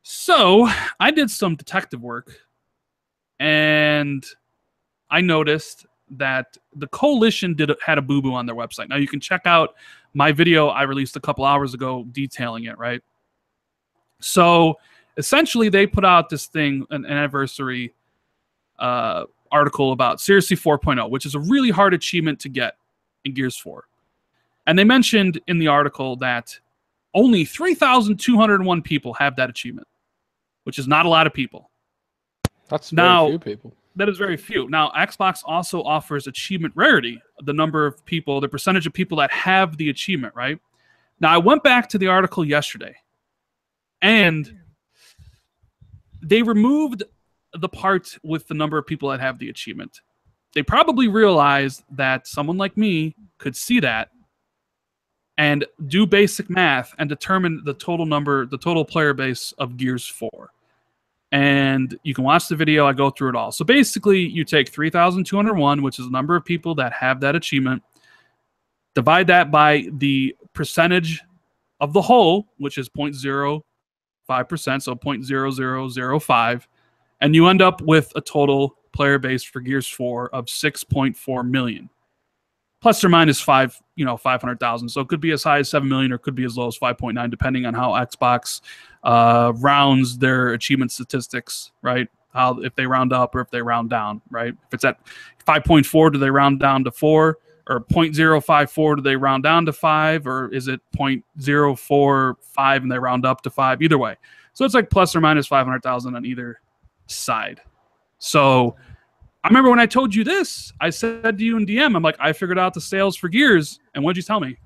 So I did some detective work, and I noticed that the Coalition had a boo-boo on their website. Now you can check out my video I released a couple hours ago detailing it, right? So essentially they put out this thing, an anniversary article about Seriously 4.0, which is a really hard achievement to get in Gears 4. And they mentioned in the article that only 3,201 people have that achievement, which is not a lot of people. That's very few people. That is very few. Now, Xbox also offers achievement rarity, the number of people, the percentage of people that have the achievement, right? Now, I went back to the article yesterday, and they removed the part with the number of people that have the achievement. They probably realized that someone like me could see that and do basic math and determine the total number, the total player base of Gears 4. And you can watch the video. I go through it all. So basically, you take 3,201, which is the number of people that have that achievement, divide that by the percentage of the whole, which is 0.05%, so 0.0005, and you end up with a total player base for Gears 4 of 6.4 million. Plus or minus 500,000. So it could be as high as 7 million or could be as low as 5.9, depending on how Xbox rounds their achievement statistics, right? How, if they round up or if they round down, right? If it's at 5.4, do they round down to 4? Or 0.054, do they round down to 5? Or is it 0.045 and they round up to 5? Either way. So it's like plus or minus 500,000 on either side. So I remember when I told you this, I said to you in DM, I'm like, I figured out the sales for Gears. And what'd you tell me?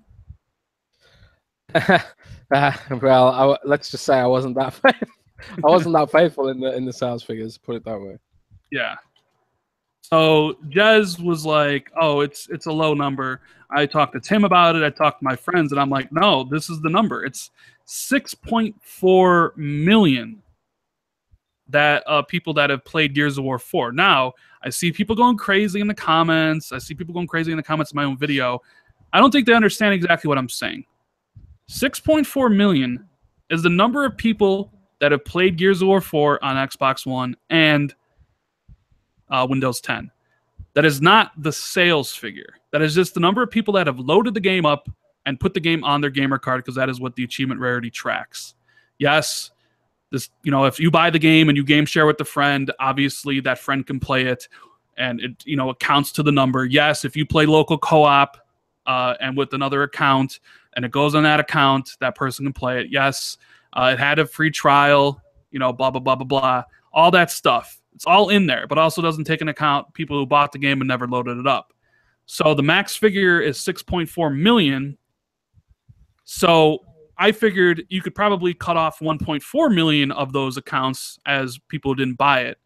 Well, let's just say I wasn't that faithful. I wasn't that faithful in the sales figures, put it that way. Yeah. So Jez was like, oh, it's a low number. I talked to Tim about it. I talked to my friends, and I'm like, no, this is the number. It's 6.4 million that people that have played Gears of War 4. Now, I see people going crazy in the comments. I see people going crazy in the comments of my own video. I don't think they understand exactly what I'm saying. 6.4 million is the number of people that have played Gears of War 4 on Xbox One and Windows 10. That is not the sales figure. That is just the number of people that have loaded the game up and put the game on their gamer card, because that is what the achievement rarity tracks. Yes, this, if you buy the game and you game share with a friend, obviously that friend can play it, and it counts to the number. Yes, if you play local co-op and with another account, and it goes on that account, that person can play it. Yes, it had a free trial, blah blah blah blah blah, all that stuff. It's all in there, but also doesn't take into account people who bought the game and never loaded it up. So the max figure is 6.4 million. So I figured you could probably cut off 1.4 million of those accounts as people who didn't buy it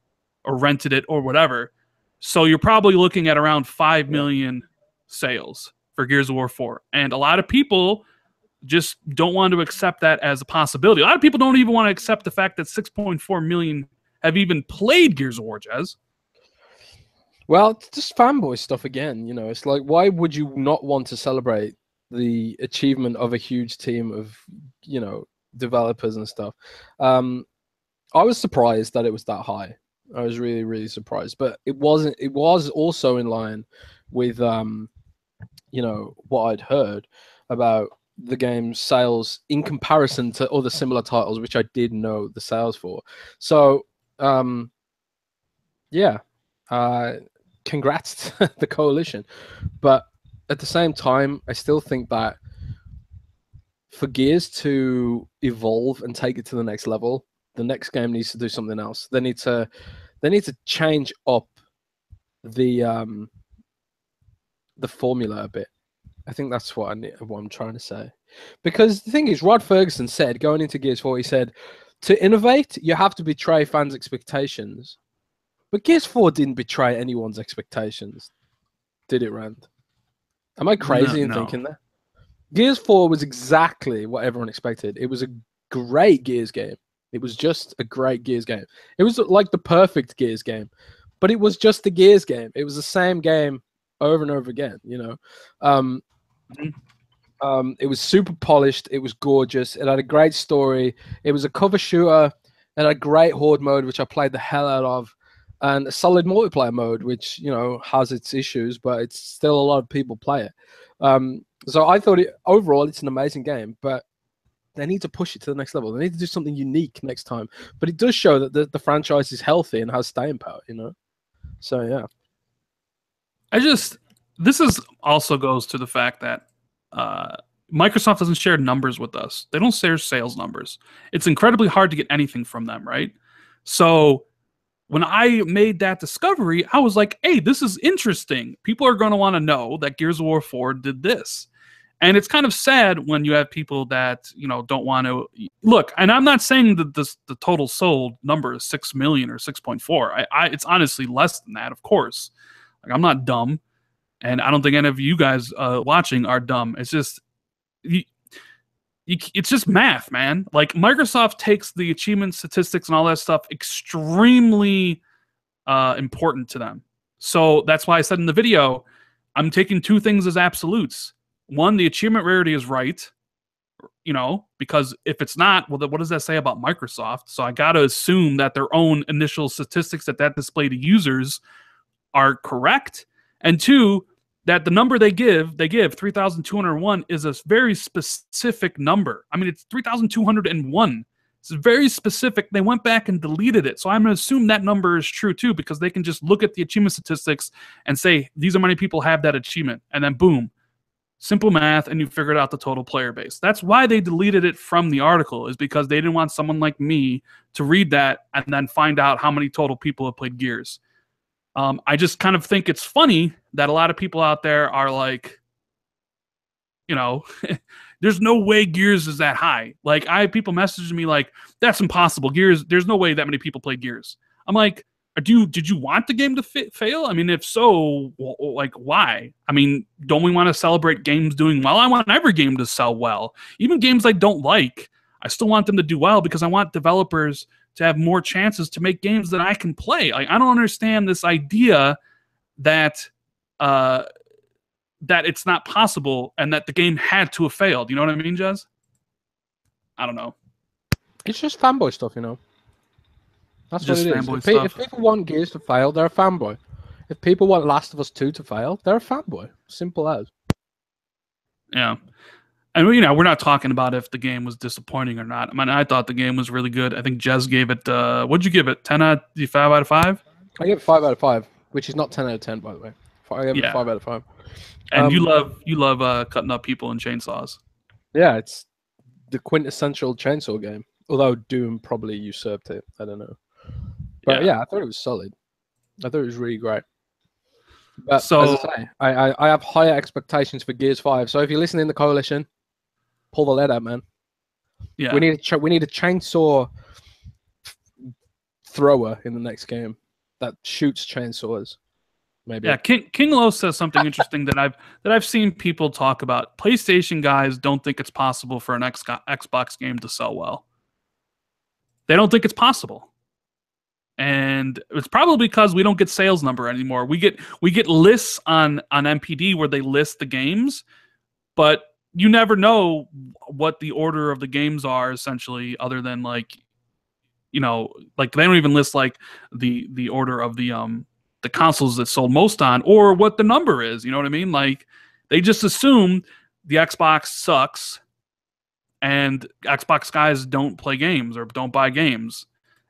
or rented it or whatever. So you're probably looking at around 5 million sales for Gears of War 4. And a lot of people just don't want to accept that as a possibility. A lot of people don't even want to accept the fact that 6.4 million have even played Gears of War, Jez. Well, it's just fanboy stuff again. It's like, why would you not want to celebrate the achievement of a huge team of, developers and stuff? I was surprised that it was that high. I was really, really surprised. But it wasn't. It was also in line with, what I'd heard about the game's sales in comparison to other similar titles, which I did know the sales for. So, congrats to the coalition. But at the same time, I still think that for Gears to evolve and take it to the next level, the next game needs to do something else. They need to change up the formula a bit. I think that's what I'm trying to say. Because the thing is, Rod Ferguson said, going into Gears 4, he said, to innovate, you have to betray fans' expectations. But Gears 4 didn't betray anyone's expectations, did it, Rand? Am I crazy in thinking that? Gears 4 was exactly what everyone expected. It was a great Gears game. It was just a great Gears game. It was like the perfect Gears game. But it was just a Gears game. It was the same game over and over again, It was super polished. It was gorgeous. It had a great story. It was a cover shooter. It had a great horde mode, which I played the hell out of, and a solid multiplayer mode, which has its issues, but it's still a lot of people play it. So I thought overall it's an amazing game, but they need to push it to the next level. They need to do something unique next time. But it does show that the franchise is healthy and has staying power. So yeah. This is also goes to the fact that Microsoft doesn't share numbers with us. They don't share sales numbers. It's incredibly hard to get anything from them, right? So when I made that discovery, I was like, hey, this is interesting. People are going to want to know that Gears of War 4 did this. And it's kind of sad when you have people that, don't want to look. And I'm not saying that the total sold number is 6 million or 6.4. It's honestly less than that, of course. Like, I'm not dumb. And I don't think any of you guys watching are dumb. It's just, it's just math, man. Like, Microsoft takes the achievement statistics and all that stuff extremely important to them. So that's why I said in the video, I'm taking two things as absolutes. One, the achievement rarity is right, you know, because if it's not, well, then what does that say about Microsoft? So I got to assume that their own initial statistics that display to users are correct. And two, that the number they give 3,201 is a very specific number. I mean, it's 3,201. It's very specific. They went back and deleted it. So I'm going to assume that number is true too, because they can just look at the achievement statistics and say, these are many people have that achievement. And then boom, simple math, and you figured out the total player base. That's why they deleted it from the article, is because they didn't want someone like me to read that and then find out how many total people have played Gears. I just kind of think it's funny that a lot of people out there are like, you know, there's no way Gears is that high. Like, I have people messaging me like, that's impossible. Gears, there's no way that many people play Gears. I'm like, did you want the game to fail? I mean, if so, like, why? I mean, don't we want to celebrate games doing well? I want every game to sell well. Even games I don't like, I still want them to do well, because I want developers to have more chances to make games that I can play. Like, I don't understand this idea that that it's not possible and that the game had to have failed. You know what I mean, Jez? I don't know. It's just fanboy stuff, you know. That's Just what it is. fanboy If stuff. people want Gears to fail, they're a fanboy. If people want Last of Us 2 to fail, they're a fanboy. Simple as. Yeah. And, you know, we're not talking about if the game was disappointing or not. I mean, I thought the game was really good. I think Jez gave it, what'd you give it? 5 out of 5? I give it 5 out of 5, which is not 10 out of 10, by the way. I gave it 5 out of 5. And you love cutting up people in chainsaws. Yeah, it's the quintessential chainsaw game. Although Doom probably usurped it. I don't know. But yeah, I thought it was solid. I thought it was really great. But so, as I say, I have higher expectations for Gears 5. So if you're listening to the Coalition, pull the lead out, man. Yeah. We need a chainsaw thrower in the next game that shoots chainsaws. Maybe. Yeah, King Lo says something interesting that I've seen people talk about. PlayStation guys don't think it's possible for an Xbox game to sell well. They don't think it's possible. And it's probably because we don't get sales number anymore. We get lists on MPD where they list the games, but you never know what the order of the games are, essentially, other than, like, you know, like, they don't even list like the order of the consoles that sold most on, or what the number is. You know what I mean? Like, they just assume the Xbox sucks and Xbox guys don't play games or don't buy games.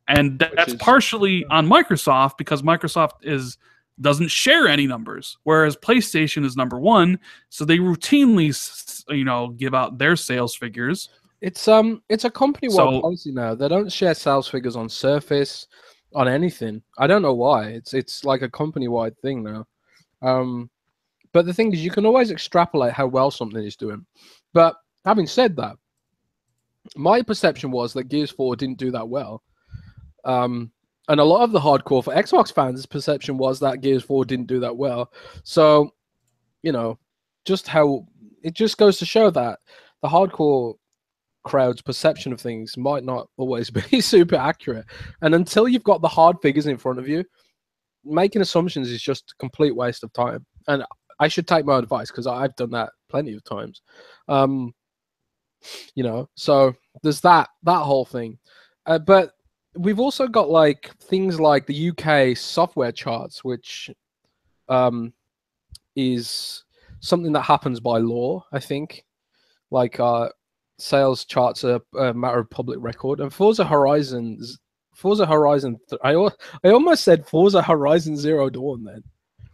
And that's partially on Microsoft, because Microsoft doesn't share any numbers, whereas PlayStation is number one. So they routinely, you know, give out their sales figures. It's a company-wide policy now. They don't share sales figures on Surface, on anything. I don't know why. It's like a company-wide thing now. But the thing is, you can always extrapolate how well something is doing. But having said that, my perception was that Gears 4 didn't do that well. And a lot of the hardcore for Xbox fans' perception was that Gears 4 didn't do that well. So, you know, just how it just goes to show that the hardcore crowd's perception of things might not always be super accurate. And until you've got the hard figures in front of you, making assumptions is just a complete waste of time. And I should take my own advice, because I've done that plenty of times. You know, so there's that whole thing. But we've also got like things like the UK software charts, which is something that happens by law, I think. Like sales charts are a matter of public record, and Forza Horizon. I almost said Forza Horizon Zero Dawn. Then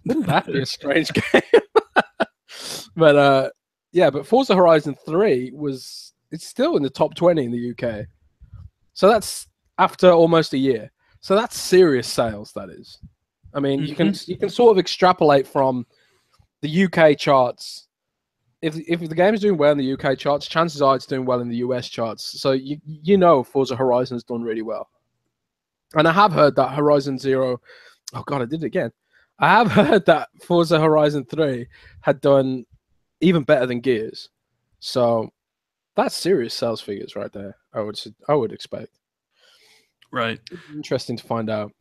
wouldn't that be a strange game? But yeah, but Forza Horizon 3 it's still in the top 20 in the UK. So that's after almost a year. So that's serious sales, that is. I mean, you can sort of extrapolate from the UK charts. If the game is doing well in the UK charts, chances are it's doing well in the US charts. So you know Forza Horizon's done really well. And I have heard that Horizon Zero... Oh, God, I did it again. I have heard that Forza Horizon 3 had done even better than Gears. So that's serious sales figures right there, I would expect. Right. Interesting to find out.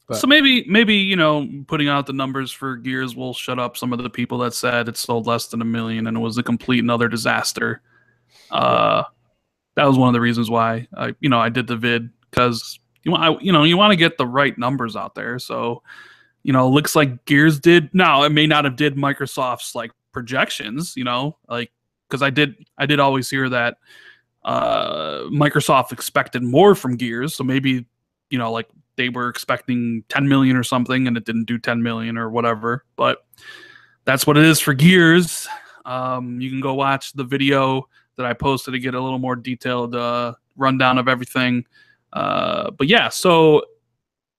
But so maybe you know, putting out the numbers for Gears will shut up some of the people that said it sold less than 1 million and it was a complete and utter disaster. That was one of the reasons why I did the vid, because you want to get the right numbers out there. So looks like Gears did. Now it may not have did Microsoft's like projections, like, because I did always hear that Microsoft expected more from Gears, so maybe like they were expecting 10 million or something, and it didn't do 10 million or whatever. But that's what it is for Gears. You can go watch the video that I posted to get a little more detailed rundown of everything. But yeah, so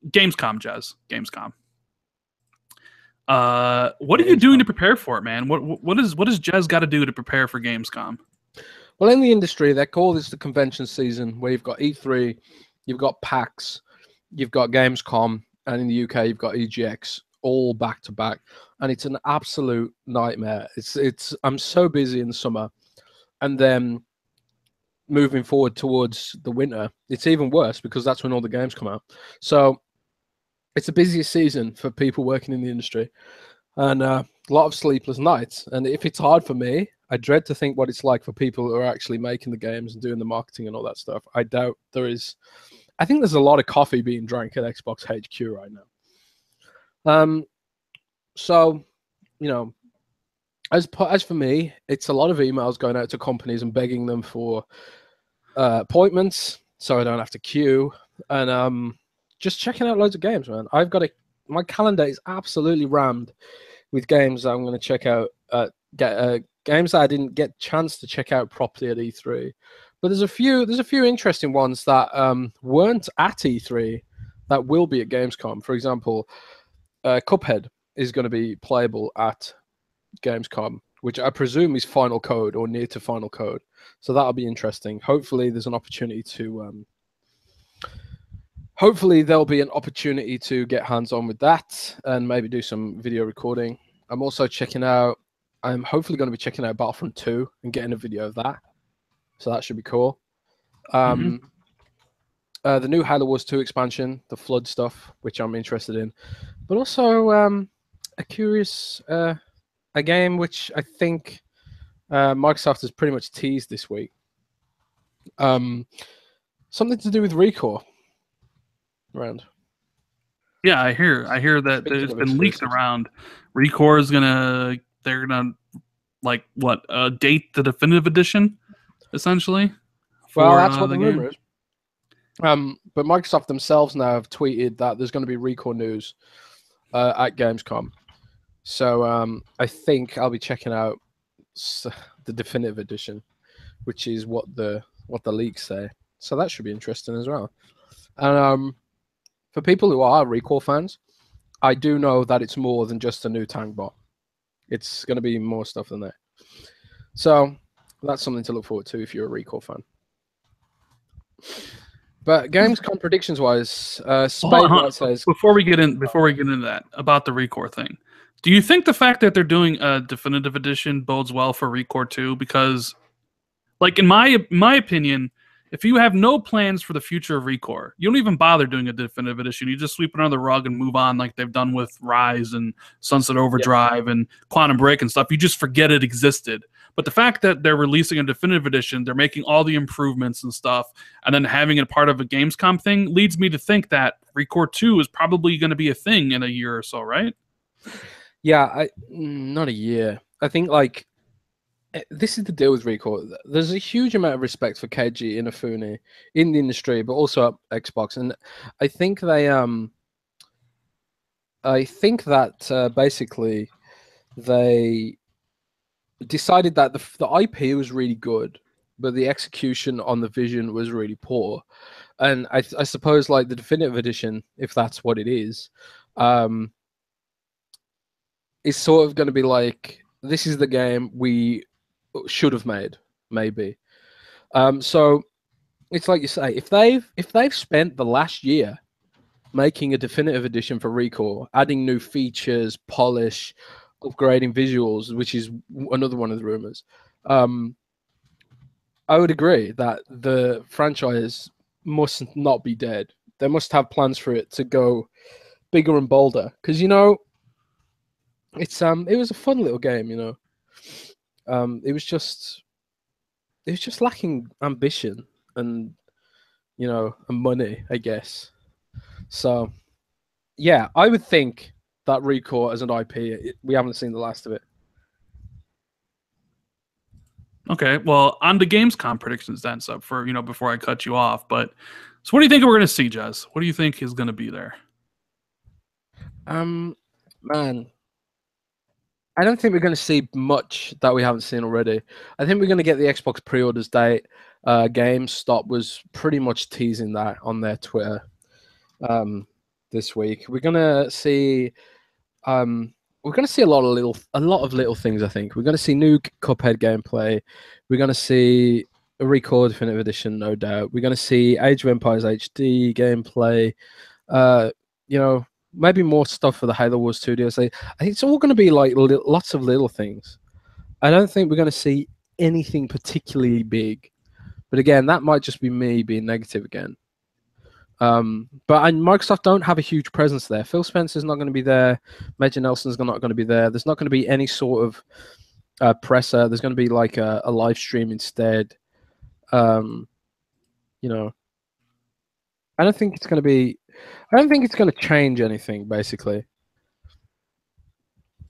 Gamescom, Jez. Gamescom. What are you doing to prepare for it, man? What does Jez got to do to prepare for Gamescom? Well, in the industry, they call this the convention season, where you've got E3, you've got PAX, you've got Gamescom, and in the UK, you've got EGX, all back to back, and it's an absolute nightmare. I'm so busy in the summer, and then moving forward towards the winter, it's even worse because that's when all the games come out. So it's the busiest season for people working in the industry, and a lot of sleepless nights. And if it's hard for me, I dread to think what it's like for people who are actually making the games and doing the marketing and all that stuff. I doubt there is. I think there's a lot of coffee being drank at Xbox HQ right now. So, as for me, it's a lot of emails going out to companies and begging them for appointments, so I don't have to queue, and just checking out loads of games, man. My calendar is absolutely rammed with games that I'm going to check out. Games that I didn't get a chance to check out properly at E3, but there's a few interesting ones that weren't at E3 that will be at Gamescom. For example, Cuphead is going to be playable at Gamescom, which I presume is final code or near to final code. So that'll be interesting. Hopefully there's an opportunity to hopefully there'll be an opportunity to get hands-on with that and maybe do some video recording. I'm hopefully going to be checking out Battlefront 2 and getting a video of that. So that should be cool. The new Halo Wars 2 expansion, the Flood stuff, which I'm interested in. But also a curious a game which I think Microsoft has pretty much teased this week. Something to do with Recore. Around. Yeah, I hear that it's been leaked around. Recore is they're gonna like date the definitive edition, essentially. Well, that's what the rumor is. But Microsoft themselves now have tweeted that there's going to be Recore news at Gamescom. So I think I'll be checking out the definitive edition, which is what the leaks say. So that should be interesting as well. And for people who are Recore fans, I do know that it's more than just a new tank bot. It's going to be more stuff than that. So that's something to look forward to if you're a Recore fan. But Gamescom predictions wise, Spade says before we get into that about the Recore thing, do you think the fact that they're doing a definitive edition bodes well for Recore 2? Because, like, in my opinion, if you have no plans for the future of Recore, you don't even bother doing a definitive edition. You just sweep it under the rug and move on, like they've done with Rise and Sunset Overdrive and Quantum Break and stuff. You just forget it existed. But the fact that they're releasing a definitive edition, they're making all the improvements and stuff, and then having it part of a Gamescom thing leads me to think that Recore 2 is probably going to be a thing in a year or so, right? Yeah, not a year. I think, like, this is the deal with Recore. There's a huge amount of respect for Keiji Inafune in the industry, but also at Xbox. And I think that basically they decided that the IP was really good, but the execution on the vision was really poor. And I suppose, like, the definitive edition, if that's what it is sort of going to be like, this is the game we should have made, maybe. So it's like you say, if they've spent the last year making a definitive edition for Recore, adding new features, polish, upgrading visuals, which is another one of the rumors, I would agree that the franchise must not be dead. They must have plans for it to go bigger and bolder, because it was a fun little game, it was just it was just lacking ambition and and money, I guess. So yeah, I would think that Recore as an IP, we haven't seen the last of it. Okay, well, on the Gamescom predictions then, so for before I cut you off, but so what do you think we're going to see, Jez? What do you think is going to be there? Man, I don't think we're going to see much that we haven't seen already. I think we're going to get the Xbox pre-orders date. GameStop was pretty much teasing that on their Twitter this week. We're going to see a lot of little things. I think we're going to see new Cuphead gameplay. We're going to see a Recore Definitive Edition, no doubt. We're going to see Age of Empires HD gameplay. Maybe more stuff for the Halo Wars 2 DLC. I think it's all going to be like lots of little things. I don't think we're going to see anything particularly big. But again, that might just be me being negative again. But Microsoft don't have a huge presence there. Phil Spencer's not going to be there. Major Nelson's not going to be there. There's not going to be any sort of presser. There's going to be like a live stream instead. I don't think it's going to change anything, basically.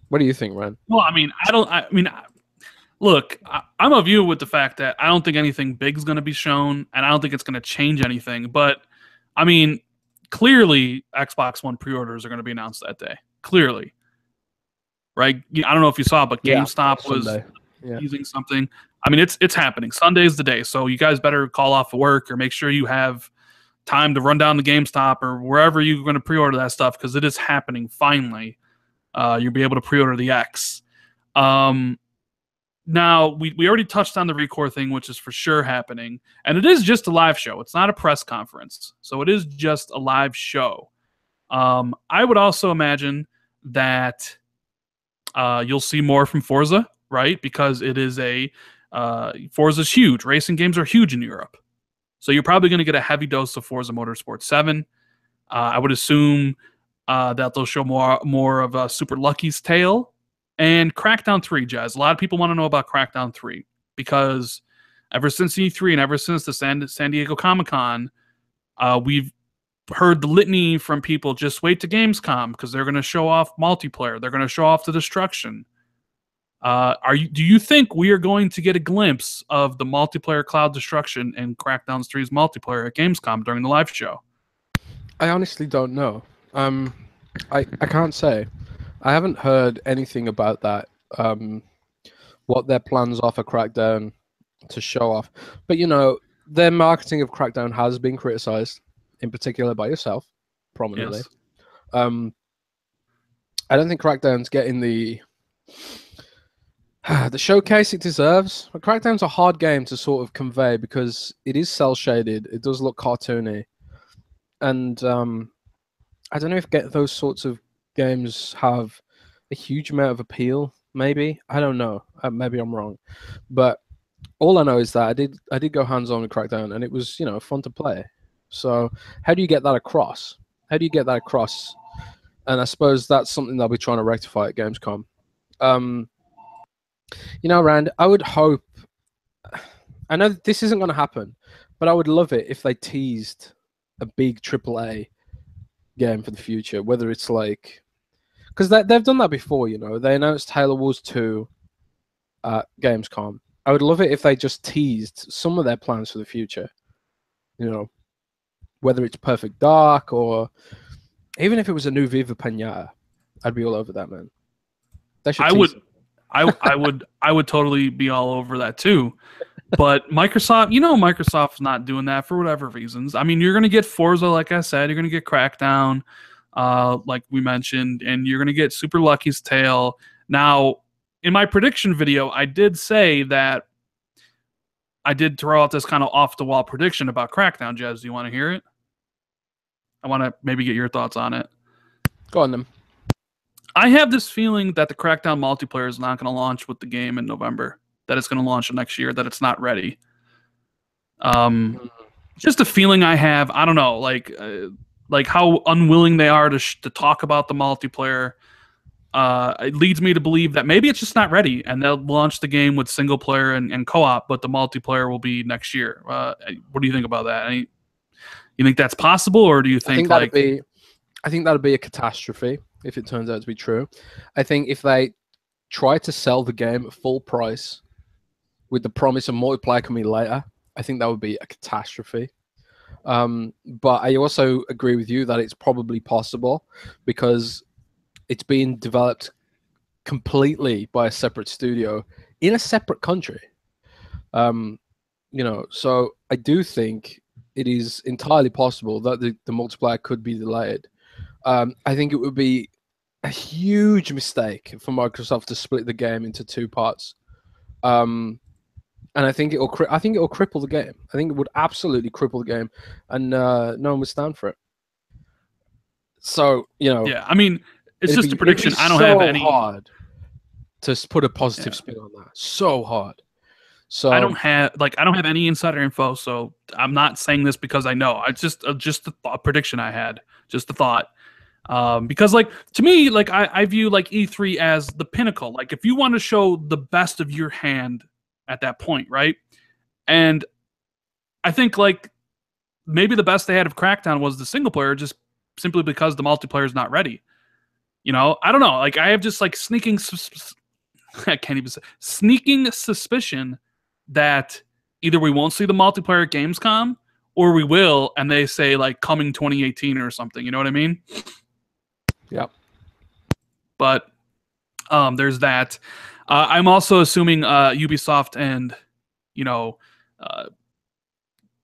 What do you think, Ryan? Well, look, I'm of you with the fact that I don't think anything big is going to be shown, and I don't think it's going to change anything. But I mean, clearly, Xbox One pre-orders are going to be announced that day. Clearly, right? I don't know if you saw, but GameStop was using something. I mean, it's happening. Sunday's the day, so you guys better call off of work or make sure you have time to run down to GameStop or wherever you're going to pre-order that stuff, because it is happening finally. You'll be able to pre-order the X. Now, we already touched on the Recore thing, which is for sure happening. And it is just a live show. It's not a press conference. So it is just a live show. I would also imagine that you'll see more from Forza, right? Because it is Forza's huge. Racing games are huge in Europe. So you're probably going to get a heavy dose of Forza Motorsport 7. I would assume that they'll show more of Super Lucky's Tale. And Crackdown 3, Jazz. A lot of people want to know about Crackdown 3 because ever since E3 and ever since the San Diego Comic-Con, we've heard the litany from people, just wait to Gamescom because they're going to show off multiplayer. They're going to show off the destruction. Do you think we are going to get a glimpse of the multiplayer cloud destruction in Crackdown 3's multiplayer at Gamescom during the live show? I honestly don't know. I can't say. I haven't heard anything about that, what their plans are for Crackdown to show off. But, their marketing of Crackdown has been criticized, in particular by yourself, prominently. Yes. I don't think Crackdown's getting the showcase it deserves. But Crackdown's a hard game to sort of convey because it is cel-shaded. It does look cartoony. And I don't know if those sorts of games have a huge amount of appeal. Maybe I don't know. Maybe I'm wrong, but all I know is that I did go hands-on with Crackdown, and it was fun to play. So how do you get that across? And I suppose that's something they'll be trying to rectify at Gamescom. Rand, I would hope. I know this isn't going to happen, but I would love it if they teased a big AAA game for the future, whether it's like, because they've done that before, they announced Halo Wars 2 at Gamescom. I would love it if they just teased some of their plans for the future, whether it's Perfect Dark or even if it was a new Viva Pinata. I'd be all over that, man. I would totally be all over that too. But Microsoft's not doing that for whatever reasons. I mean, you're going to get Forza, like I said. You're going to get Crackdown, like we mentioned, and you're going to get Super Lucky's Tale. Now, in my prediction video, I did say that I did throw out this kind of off-the-wall prediction about Crackdown. Jez, do you want to hear it? I want to maybe get your thoughts on it. Go on, then. I have this feeling that the Crackdown multiplayer is not going to launch with the game in November. That it's going to launch next year, that it's not ready. Just a feeling I have. I don't know, like how unwilling they are to talk about the multiplayer. it leads me to believe that maybe it's just not ready, and they'll launch the game with single player and co-op, but the multiplayer will be next year. What do you think about that? You think that's possible, or do you think I think that'd be a catastrophe if it turns out to be true. I think if they try to sell the game at full price with the promise of multiplayer coming later, I think that would be a catastrophe. But I also agree with you that it's probably possible because it's being developed completely by a separate studio in a separate country. So I do think it is entirely possible that the multiplayer could be delayed. I think it would be a huge mistake for Microsoft to split the game into two parts. And I think it'll cripple the game. I think it would absolutely cripple the game, and no one would stand for it. So yeah, I mean, it's just a prediction. I don't have any. Hard to put a positive spin on that. So hard. So I don't have any insider info, so I'm not saying this because I know. It's just a prediction I had, just a thought. Because to me, I view E3 as the pinnacle. If you want to show the best of your hand at that point, right? And I think maybe the best they had of Crackdown was the single player, just simply because the multiplayer is not ready. I don't know. I have just sneaking I can't even say sneaking suspicion that either we won't see the multiplayer at Gamescom or we will, and they say coming 2018 or something. You know what I mean? Yep. But there's that. I'm also assuming Ubisoft and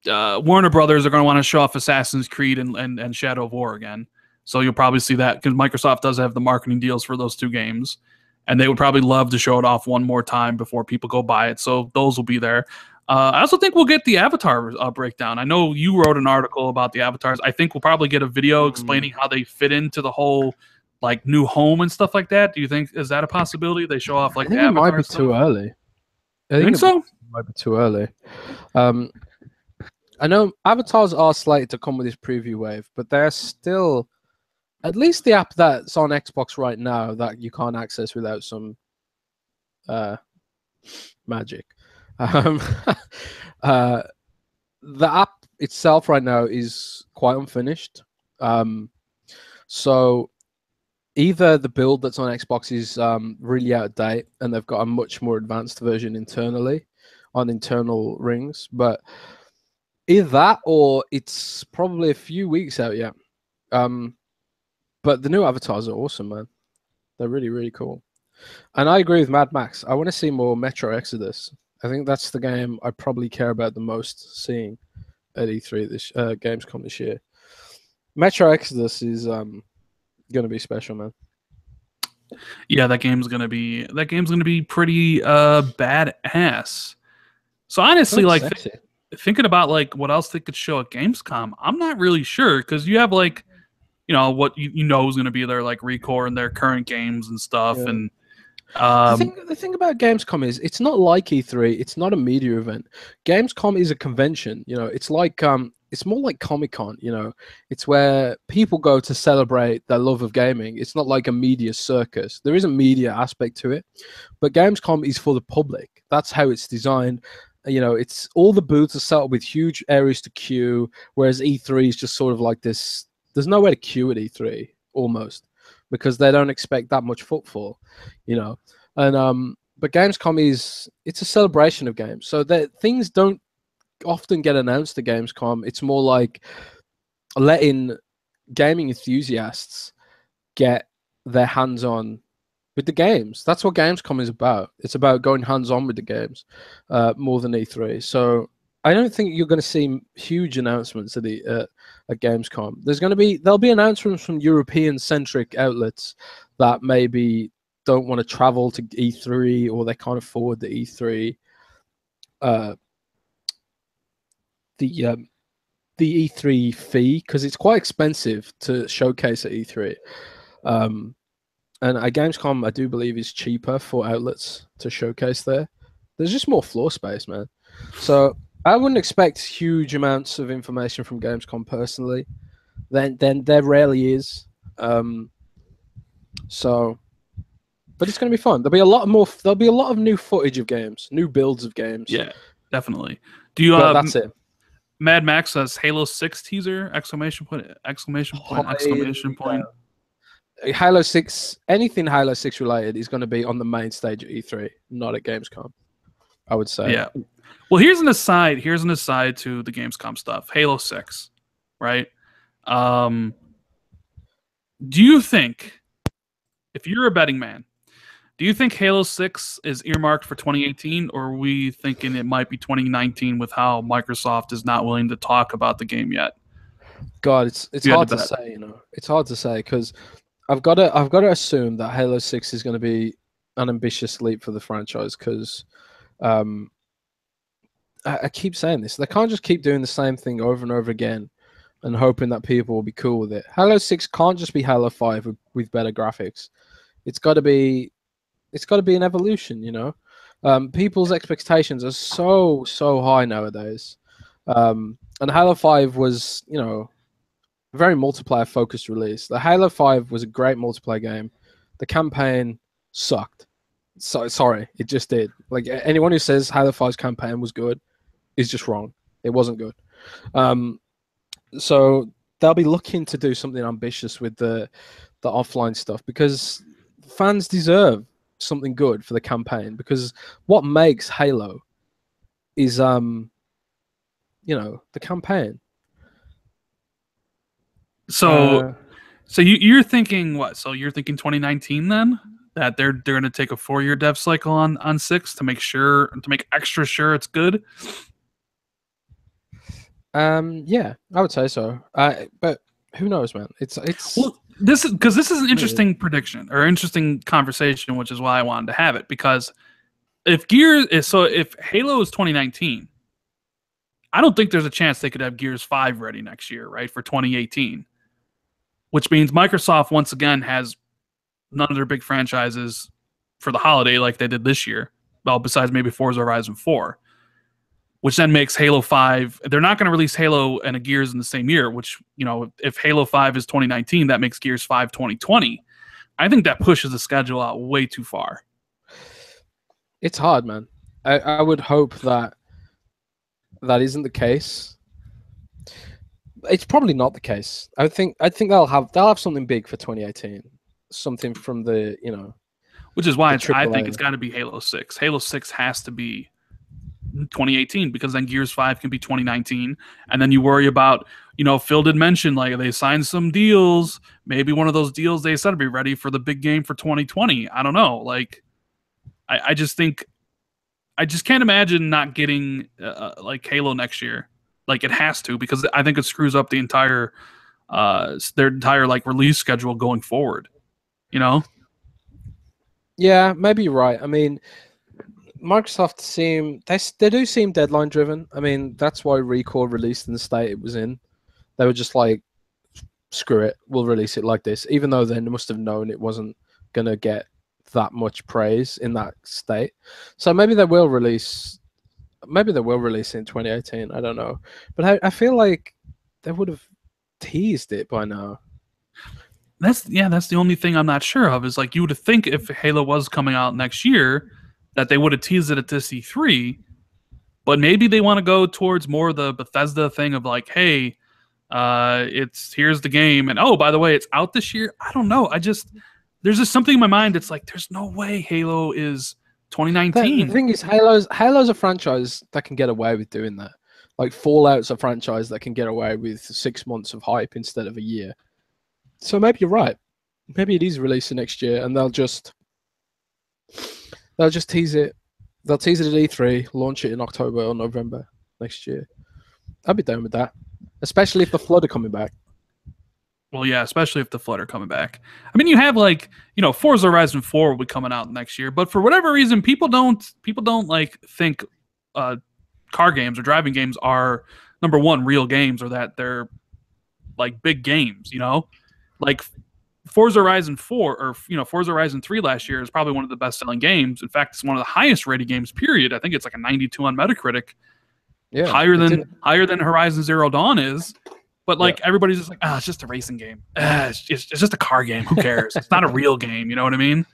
Warner Brothers are going to want to show off Assassin's Creed and Shadow of War again. So you'll probably see that because Microsoft does have the marketing deals for those two games. And they would probably love to show it off one more time before people go buy it. So those will be there. I also think we'll get the Avatar breakdown. I know you wrote an article about the Avatars. I think we'll probably get a video explaining how they fit into the whole new home and stuff like that. Do you think, is that a possibility? They show off I think the it might Avatar be stuff? too early. I think so? It might be too early. I know Avatars are slated to come with this preview wave, but they're still... At least the app that's on Xbox right now that you can't access without some magic. The app itself right now is quite unfinished. So either the build that's on Xbox is really out of date and they've got a much more advanced version internally on internal rings, but either that or it's probably a few weeks out yet. But the new avatars are awesome, man. They're really, really cool. And I agree with Mad Max. I want to see more Metro Exodus. I think that's the game I probably care about the most seeing at E3 this Gamescom this year. Metro Exodus is going to be special, man. Yeah, that game's gonna be pretty badass. So honestly, thinking about what else they could show at Gamescom, I'm not really sure because you have what you know is going to be there, Recore and their current games and stuff. Yeah. And the thing about Gamescom is it's not like E3. It's not a media event. Gamescom is a convention. It's it's more like Comic-Con. It's where people go to celebrate their love of gaming. It's not like a media circus. There is a media aspect to it, but Gamescom is for the public. That's how it's designed. It's all the booths are set up with huge areas to queue, whereas E3 is just sort of like this. There's nowhere to queue at E3 almost because they don't expect that much footfall, And but Gamescom it's a celebration of games, so that things don't often get announced at Gamescom. It's more like letting gaming enthusiasts get their hands on with the games. That's what Gamescom is about. It's about going hands on with the games more than E3. So I don't think you're going to see huge announcements at Gamescom. There'll be announcements from European-centric outlets that maybe don't want to travel to E3 or they can't afford the E3 the E3 fee because it's quite expensive to showcase at E3. And at Gamescom, I do believe is cheaper for outlets to showcase there. There's just more floor space, man. So I wouldn't expect huge amounts of information from Gamescom personally. Then there rarely is. So But it's going to be fun. There'll be a lot more. There'll be a lot of new footage of games, new builds of games. Yeah, definitely. Do you? But that's it. Mad Max says Halo 6 teaser! Exclamation point! Exclamation point! Exclamation point! Halo 6, anything Halo 6 related is going to be on the main stage at E3, not at Gamescom, I would say. Yeah. Well, here's an aside. Here's an aside to the Gamescom stuff. Halo 6, right? Do you think, if you're a betting man, do you think Halo 6 is earmarked for 2018, or are we thinking it might be 2019 with how Microsoft is not willing to talk about the game yet? God, it's hard to say, you know. It's hard to say because I've got to assume that Halo 6 is going to be an ambitious leap for the franchise because I keep saying this. They can't just keep doing the same thing over and over again and hoping that people will be cool with it. Halo 6 can't just be Halo 5 with better graphics. It's got to be an evolution, you know. People's expectations are so high nowadays. And Halo 5 was, you know, a very multiplayer focused release. The Halo 5 was a great multiplayer game. The campaign sucked. So sorry, it just did. Like anyone who says Halo 5's campaign was good is just wrong. It wasn't good. So they'll be looking to do something ambitious with the offline stuff because fans deserve something good for the campaign, because what makes Halo is you know, the campaign. So you're thinking what? So you're thinking 2019 then? That they're going to take a 4-year dev cycle on 6 to make extra sure it's good? Yeah, I would say so. But who knows, man? It's well, this is an interesting prediction or interesting conversation, which is why I wanted to have it, because if Halo is 2019, I don't think there's a chance they could have Gears 5 ready next year, right, for 2018, which means Microsoft once again has none of their big franchises for the holiday like they did this year. Well, besides maybe Forza Horizon 4. Which then makes Halo 5, they're not going to release Halo and a Gears in the same year, which, you know, if Halo 5 is 2019, that makes Gears 5 2020. I think that pushes the schedule out way too far. It's hard, man. I would hope that isn't the case. It's probably not the case. I think they'll have something big for 2018. Something from the, you know. Which is why I think it's got to be Halo 6. Halo 6 has to be 2018, because then Gears 5 can be 2019, and then you worry about, you know, Phil did mention like they signed some deals, maybe one of those deals they said to be ready for the big game for 2020. I don't know, like I just think I just can't imagine not getting like Halo next year. Like it has to, because I think it screws up the entire their entire like release schedule going forward, you know. Yeah, maybe you're right. I mean, Microsoft they do seem deadline driven. I mean, that's why Recore released in the state it was in. They were just like, screw it, we'll release it like this, even though they must have known it wasn't gonna get that much praise in that state. So maybe they will release in 2018. I don't know, but I feel like they would have teased it by now. That's the only thing I'm not sure of, is like you would think if Halo was coming out next year, that they would have teased it at this E3, but maybe they want to go towards more of the Bethesda thing of like, hey, here's the game, and oh, by the way, it's out this year. I don't know. There's just something in my mind. It's like, there's no way Halo is 2019. The thing is, Halo's a franchise that can get away with doing that. Like Fallout's a franchise that can get away with 6 months of hype instead of a year. So maybe you're right. Maybe it is releasing next year, and they'll just tease it. They'll tease it at E3, launch it in October or November next year. I'd be down with that, especially if the Flood are coming back. Well, yeah, especially if the Flood are coming back. I mean, you have like, you know, Forza Horizon 4 will be coming out next year, but for whatever reason, people don't like think car games or driving games are, number one, real games, or that they're like big games, you know? Like Forza Horizon 4 or, you know, Forza Horizon 3 last year is probably one of the best-selling games. In fact, it's one of the highest-rated games, period. I think it's like a 92 on Metacritic. Yeah, higher than Horizon Zero Dawn is. But like everybody's just like, it's just a racing game. It's just a car game. Who cares? It's not a real game. You know what I mean?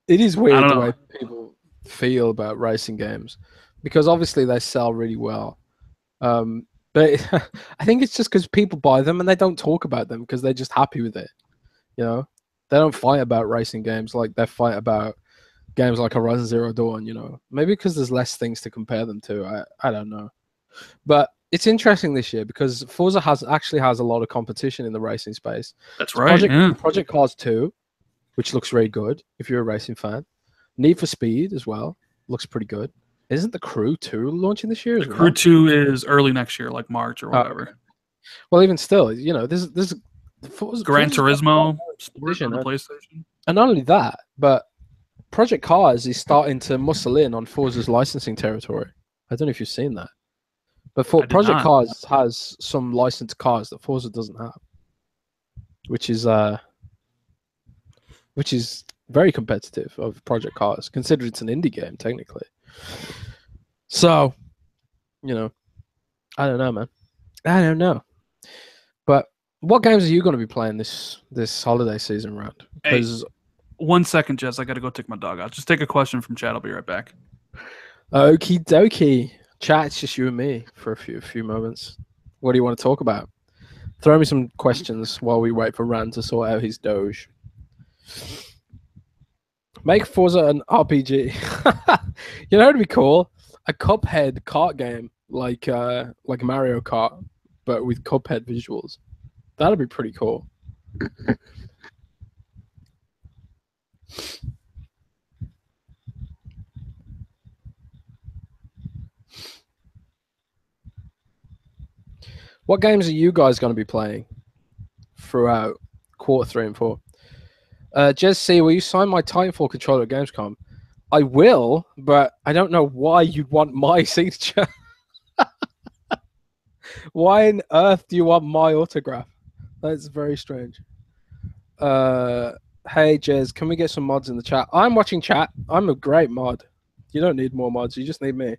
It is I weird don't the know. way people feel about racing games, because obviously they sell really well. But I think it's just because people buy them and they don't talk about them because they're just happy with it. You know, they don't fight about racing games like they fight about games like Horizon Zero Dawn. You know, maybe because there's less things to compare them to. I don't know. But it's interesting this year because Forza actually has a lot of competition in the racing space. That's It's right. Yeah. Project Cars 2, which looks very good if you're a racing fan. Need for Speed as well looks pretty good. Isn't the Crew 2 launching this year The as Crew well? 2 is early next year, like March or whatever. Okay. Well, even still, you know, there's Gran Forza's got a lot Turismo of Sport competition, on the PlayStation. and not only that, but Project Cars is starting to muscle in on Forza's licensing territory. I don't know if you've seen that. But I did Project not. Cars has some licensed cars that Forza doesn't have, which is very competitive of Project Cars, considering it's an indie game technically. So, you know, I don't know, man. I don't know. But what games are you going to be playing this holiday season round? Hey, Because 1 second, Jess. I got to go take my dog out. Just take a question from chat. I'll be right back. okie dokie, chat. It's just you and me for a few moments. What do you want to talk about? Throw me some questions while we wait for Rand to sort out his Doge. Make Forza an RPG. You know, it'd be cool. A Cuphead kart game, like Mario Kart, but with Cuphead visuals. That'd be pretty cool. What games are you guys going to be playing throughout quarter 3 and 4? Jez C, will you sign my Titanfall controller at Gamescom? I will, but I don't know why you'd want my signature. Why on earth do you want my autograph? That's very strange. Hey, Jez, can we get some mods in the chat? I'm watching chat. I'm a great mod. You don't need more mods. You just need me.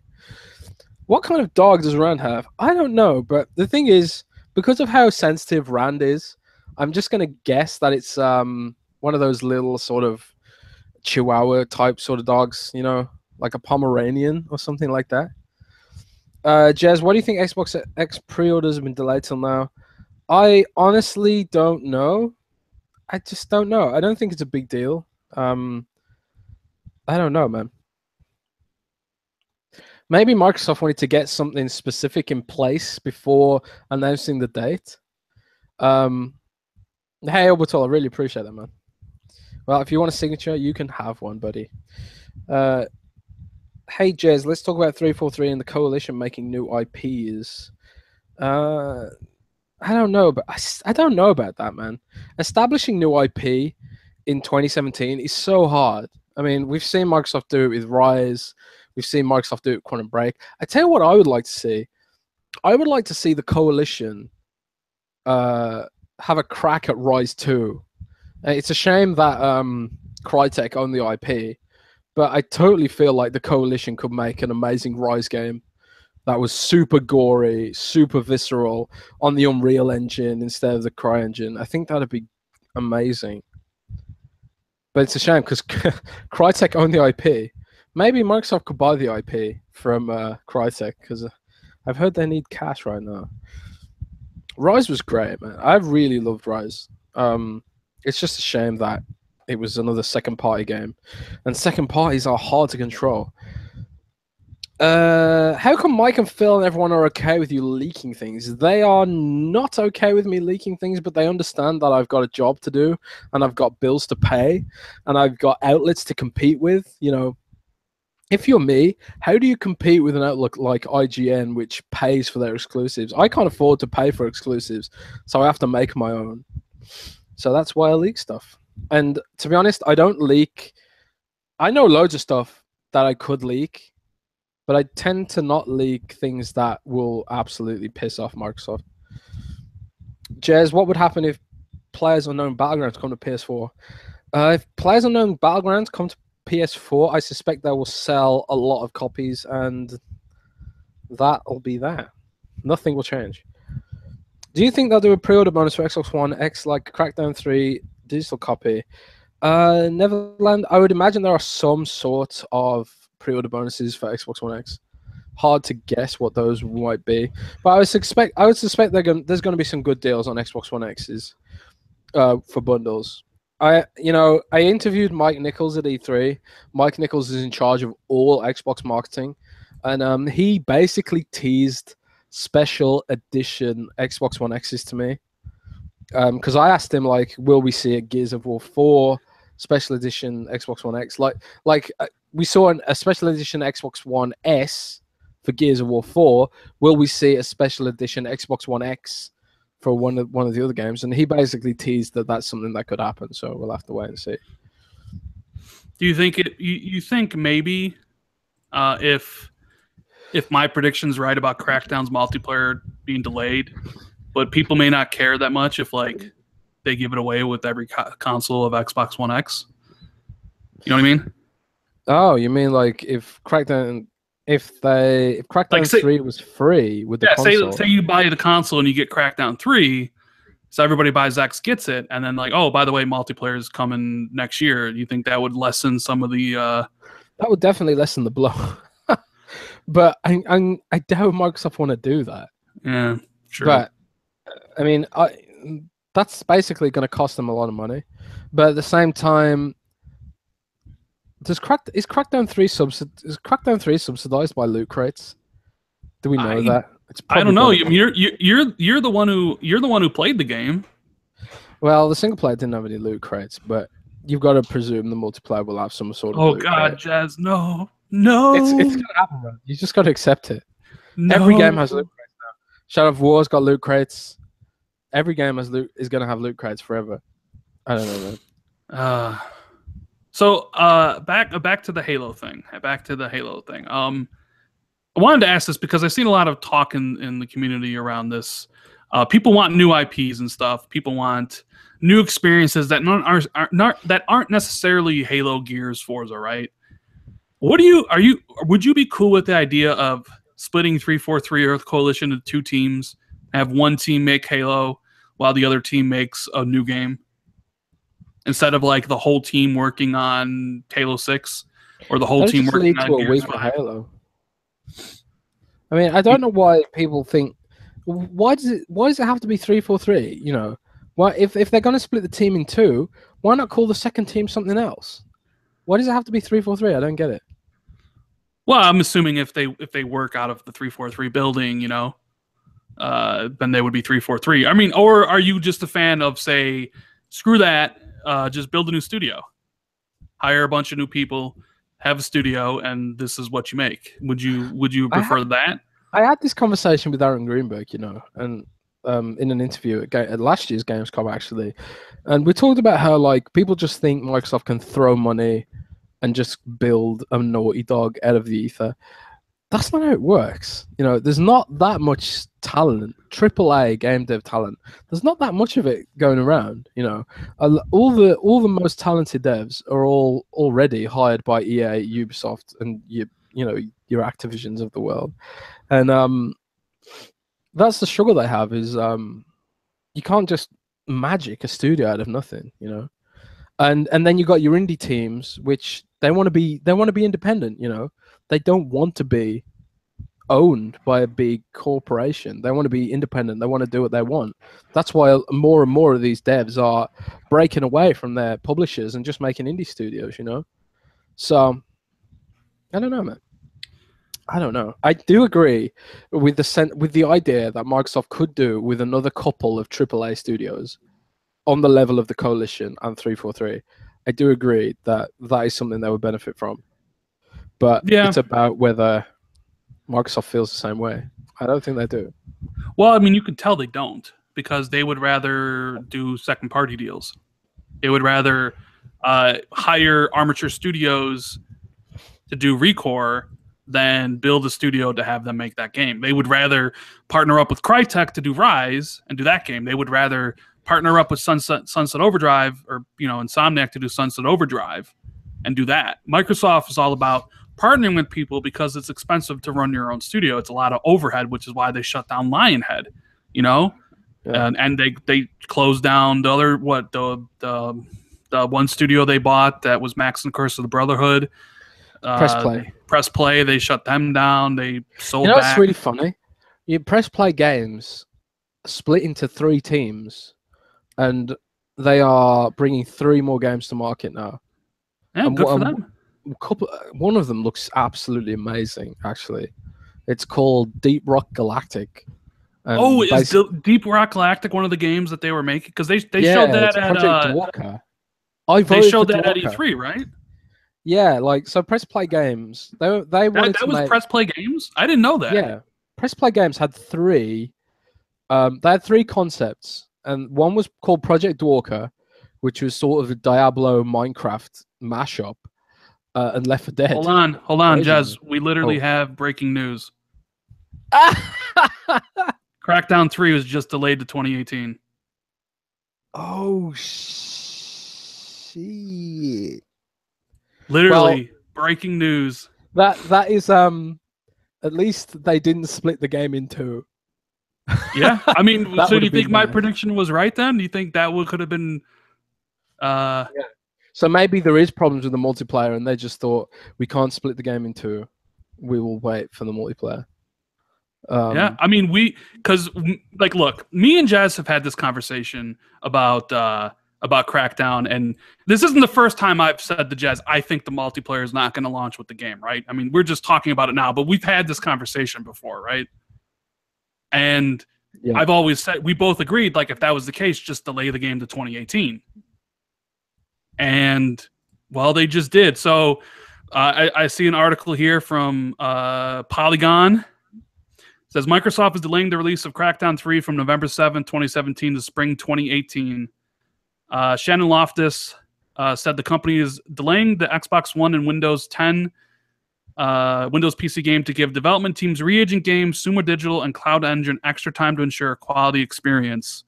What kind of dog does Rand have? I don't know, but the thing is, because of how sensitive Rand is, I'm just going to guess that it's one of those little sort of Chihuahua type sort of dogs, you know, like a Pomeranian or something like that. Jez, what do you think Xbox X pre-orders have been delayed till now? I honestly don't know. I just don't know. I don't think it's a big deal. I don't know, man. Maybe Microsoft wanted to get something specific in place before announcing the date. Hey, Orbital, I really appreciate that, man. Well, if you want a signature, you can have one, buddy. Hey, Jez, let's talk about 343 and the Coalition making new IPs. I don't know, but I don't know about that, man. Establishing new IP in 2017 is so hard. I mean, we've seen Microsoft do it with Rise. We've seen Microsoft do it with Quantum Break. I tell you what I would like to see. I would like to see the Coalition have a crack at Rise 2. It's a shame that Crytek own the IP, but I totally feel like the Coalition could make an amazing Rise game that was super gory, super visceral on the Unreal Engine instead of the CryEngine. I think that'd be amazing. But it's a shame because Crytek own the IP. Maybe Microsoft could buy the IP from Crytek because I've heard they need cash right now. Rise was great, man. I really loved Rise. It's just a shame that it was another second-party game, and second parties are hard to control. How come Mike and Phil and everyone are okay with you leaking things? They are not okay with me leaking things, but they understand that I've got a job to do, and I've got bills to pay, and I've got outlets to compete with. You know, if you're me, how do you compete with an outlet like IGN, which pays for their exclusives? I can't afford to pay for exclusives, so I have to make my own. So that's why I leak stuff. And to be honest, I don't leak. I know loads of stuff that I could leak, but I tend to not leak things that will absolutely piss off Microsoft. Jez, what would happen if Players Unknown Battlegrounds come to PS4? If Players Unknown Battlegrounds come to PS4, I suspect they will sell a lot of copies, and that'll be that. Nothing will change. Do you think they'll do a pre-order bonus for Xbox One X like Crackdown 3 digital copy? Neverland. I would imagine there are some sort of pre-order bonuses for Xbox One X. Hard to guess what those might be, but I would suspect there's going to be some good deals on Xbox One X's for bundles. I interviewed Mike Nichols at E3. Mike Nichols is in charge of all Xbox marketing, and he basically teased special edition Xbox One X's to me. Because I asked him, like, will we see a Gears of War 4 special edition Xbox One X? We saw a special edition Xbox One S for Gears of War 4. Will we see a special edition Xbox One X for one of the other games? And he basically teased that that's something that could happen. So we'll have to wait and see. Do you think you think maybe if my prediction's right about Crackdown's multiplayer being delayed, but people may not care that much if like they give it away with every console of Xbox One X? You know what I mean? Oh, you mean like if Crackdown 3 was free with the console? Say you buy the console and you get Crackdown 3, so everybody buys X gets it, and then like, oh, by the way, multiplayer is coming next year. You think that would lessen some of the? That would definitely lessen the blow. But I doubt Microsoft want to do that. Yeah, sure. But I mean, that's basically going to cost them a lot of money. But at the same time, is Crackdown 3 subsidized by loot crates? Do we know that? I don't know. You're the one who played the game. Well, the single player didn't have any loot crates, but you've got to presume the multiplayer will have some sort of. Oh God, crate. Jazz, no. It's gonna happen, bro. You just got to accept it. No. Every game has loot crates now. Shadow of War's got loot crates. Every game is going to have loot crates forever. I don't know, man. So back to the Halo thing. I wanted to ask this because I've seen a lot of talk in the community around this. People want new IPs and stuff. People want new experiences that aren't necessarily Halo, Gears, Forza, right? Would you be cool with the idea of splitting 343 Earth Coalition into two teams, have one team make Halo while the other team makes a new game, instead of like the whole team working on Halo 6 or the whole team working on Gears 5? Halo. I mean, I don't know why people think. Why does it have to be 343? You know, why if they're going to split the team in two, why not call the second team something else? Why does it have to be 343? I don't get it. Well, I'm assuming if they work out of the 343 building, you know, then they would be 343. I mean, or are you just a fan of, say, screw that, just build a new studio, hire a bunch of new people, have a studio, and this is what you make? Would you prefer that? I had this conversation with Aaron Greenberg, you know, and in an interview at last year's Gamescom, actually, and we talked about how like people just think Microsoft can throw money and just build a Naughty Dog out of the ether. That's not how it works. You know, there's not that much talent, AAA game dev talent. There's not that much of it going around. You know, all the most talented devs are all already hired by EA, Ubisoft, and your Activisions of the world. And that's the struggle they have is you can't just magic a studio out of nothing. You know, and then you got your indie teams, which they want to be independent. You know, they don't want to be owned by a big corporation. They want to be independent. They want to do what they want. That's why more and more of these devs are breaking away from their publishers and just making indie studios, you know? So, I don't know, man. I don't know. I do agree with the idea that Microsoft could do with another couple of AAA studios on the level of the Coalition and 343. I do agree that is something they would benefit from. But it's about whether Microsoft feels the same way. I don't think they do. Well, I mean, you can tell they don't, because they would rather do second-party deals. They would rather hire Armature Studios to do Recore than build a studio to have them make that game. They would rather partner up with Crytek to do Rise and do that game. They would rather partner up with Sunset Overdrive, or Insomniac to do Sunset Overdrive and do that. Microsoft is all about partnering with people because it's expensive to run your own studio. It's a lot of overhead, which is why they shut down Lionhead, you know? Yeah. And they closed down the other, the one studio they bought that was Max and Curse of the Brotherhood. Press Play. They shut them down. They sold back. It's really funny. Press Play Games split into 3 teams, and they are bringing 3 more games to market now. Yeah, good for them. One of them looks absolutely amazing, actually. It's called Deep Rock Galactic. Is Deep Rock Galactic one of the games that they were making? Because they showed that at Project Dwarka. They showed that at E3, right? Yeah, so Press Play Games. They wanted that was Press Play Games. I didn't know that. Yeah, Press Play Games had 3. They had 3 concepts, and one was called Project Dwarka, which was sort of a Diablo Minecraft mashup, and Left 4 Dead. Hold on, Jez. We literally have breaking news. Crackdown 3 was just delayed to 2018. Oh shit! Literally breaking news. That is at least they didn't split the game in 2. Yeah, I mean, so do you think my prediction was right then? Do you think that could have been? Yeah. So maybe there is problems with the multiplayer, and they just thought we can't split the game in 2. We will wait for the multiplayer. Yeah, I mean, look, me and Jazz have had this conversation about Crackdown, and this isn't the first time I've said to Jazz, I think the multiplayer is not going to launch with the game, right? I mean, we're just talking about it now, but we've had this conversation before, right? And I've always said, we both agreed, like, if that was the case, just delay the game to 2018. And, well, they just did. So I see an article here from Polygon. It says Microsoft is delaying the release of Crackdown 3 from November 7, 2017 to spring 2018. Shannon Loftus said the company is delaying the Xbox One and Windows 10 Windows PC game to give development teams Reagent Games, Sumo Digital, and Cloud Engine extra time to ensure a quality experience.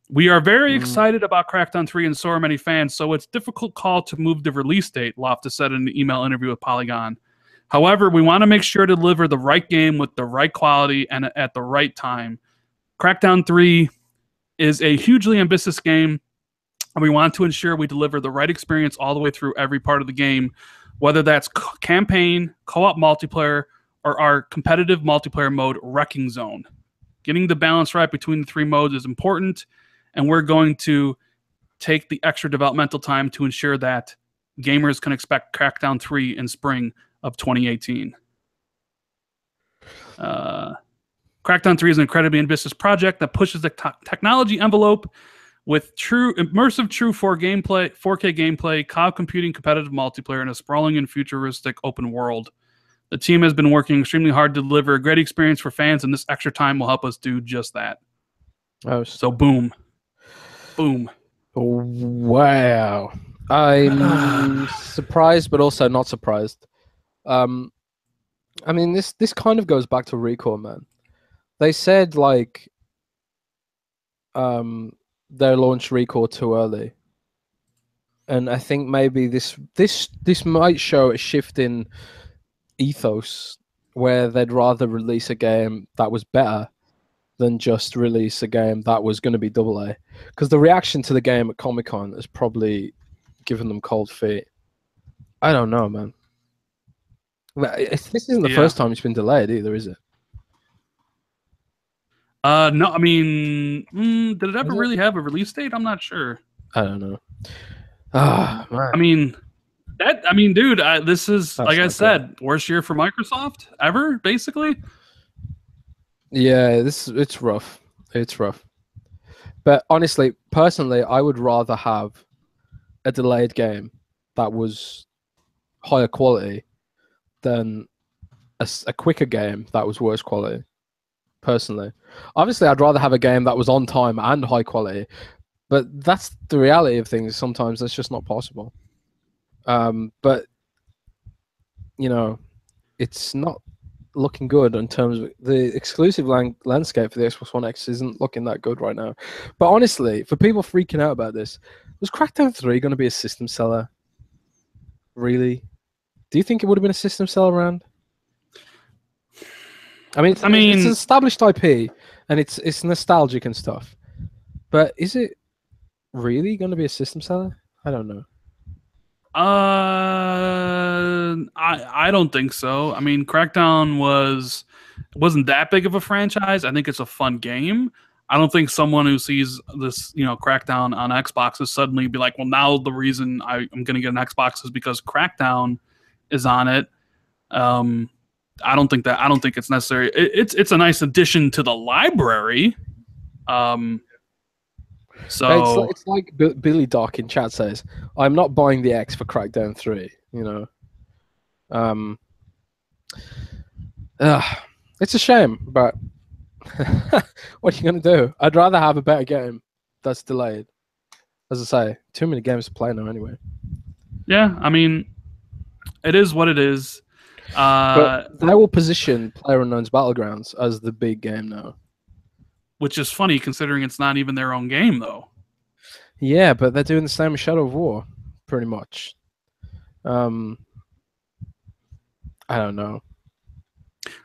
We are very excited about Crackdown 3 and so are many fans, so it's a difficult call to move the release date, Loftus said in an email interview with Polygon. However, we want to make sure to deliver the right game with the right quality and at the right time. Crackdown 3 is a hugely ambitious game, and we want to ensure we deliver the right experience all the way through every part of the game, whether that's campaign, co-op multiplayer, or our competitive multiplayer mode, Wrecking Zone. Getting the balance right between the 3 modes is important, and we're going to take the extra developmental time to ensure that gamers can expect Crackdown 3 in spring of 2018. Crackdown 3 is an incredibly ambitious project that pushes the technology envelope with immersive true 4K gameplay, cloud computing, competitive multiplayer, and a sprawling and futuristic open world. The team has been working extremely hard to deliver a great experience for fans, and this extra time will help us do just that. Oh, so boom. Boom. Wow. I'm surprised, but also not surprised. I mean, this kind of goes back to Recore, man. They said, like, they launched Recore too early. And I think maybe this might show a shift in ethos where they'd rather release a game that was better than just release a game that was going to be AA. Because the reaction to the game at Comic-Con has probably given them cold feet. I don't know, man. This isn't the first time it's been delayed either, is it? No, I mean, did it ever really have a release date? I'm not sure. I don't know. Man. I mean, dude, this is, like I said, worst year for Microsoft ever, basically. Yeah, it's rough. It's rough. But honestly, personally, I would rather have a delayed game that was higher quality than a quicker game that was worse quality. Personally, obviously, I'd rather have a game that was on time and high quality, but that's the reality of things. Sometimes that's just not possible. But you know, it's not looking good in terms of the exclusive landscape for the Xbox One X isn't looking that good right now. But honestly, for people freaking out about this, was Crackdown 3 going to be a system seller? Really? Do you think it would have been a system seller round? I mean, it's an established IP and it's nostalgic and stuff. But is it really going to be a system seller? I don't know. I don't think so. I mean, Crackdown wasn't that big of a franchise. I think it's a fun game. I don't think someone who sees this, Crackdown on Xbox is suddenly be like, well, now the reason I'm going to get an Xbox is because Crackdown is on it. I don't think it's necessary. It's a nice addition to the library. So It's like Billy Doc in chat says, "I'm not buying the X for Crackdown 3." It's a shame, but what are you gonna do? I'd rather have a better game that's delayed. As I say, too many games to play now anyway. Yeah, I mean, it is what it is. But they will position PlayerUnknown's Battlegrounds as the big game now. Which is funny considering it's not even their own game, though. Yeah, but they're doing the same with Shadow of War, pretty much. I don't know.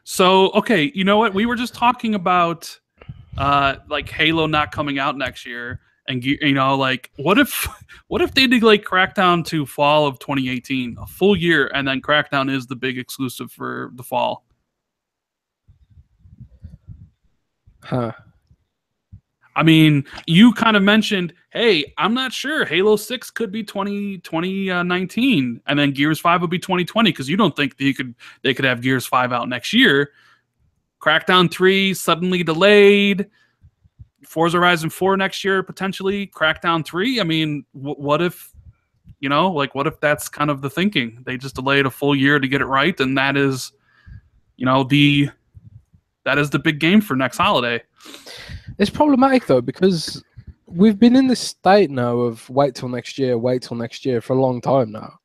So, okay, you know what? We were just talking about like Halo not coming out next year, and like what if they did like Crackdown to fall of 2018, a full year, and then Crackdown is the big exclusive for the fall? Huh. I mean, you kind of mentioned, hey, I'm not sure. Halo 6 could be 2019, and then Gears 5 would be 2020 because you don't think they could have Gears 5 out next year. Crackdown 3 suddenly delayed. Forza Horizon 4 next year, potentially. Crackdown 3. I mean, what if, what if that's kind of the thinking? They just delayed a full year to get it right, and that is, that is the big game for next holiday. It's problematic though because we've been in this state now of wait till next year for a long time now.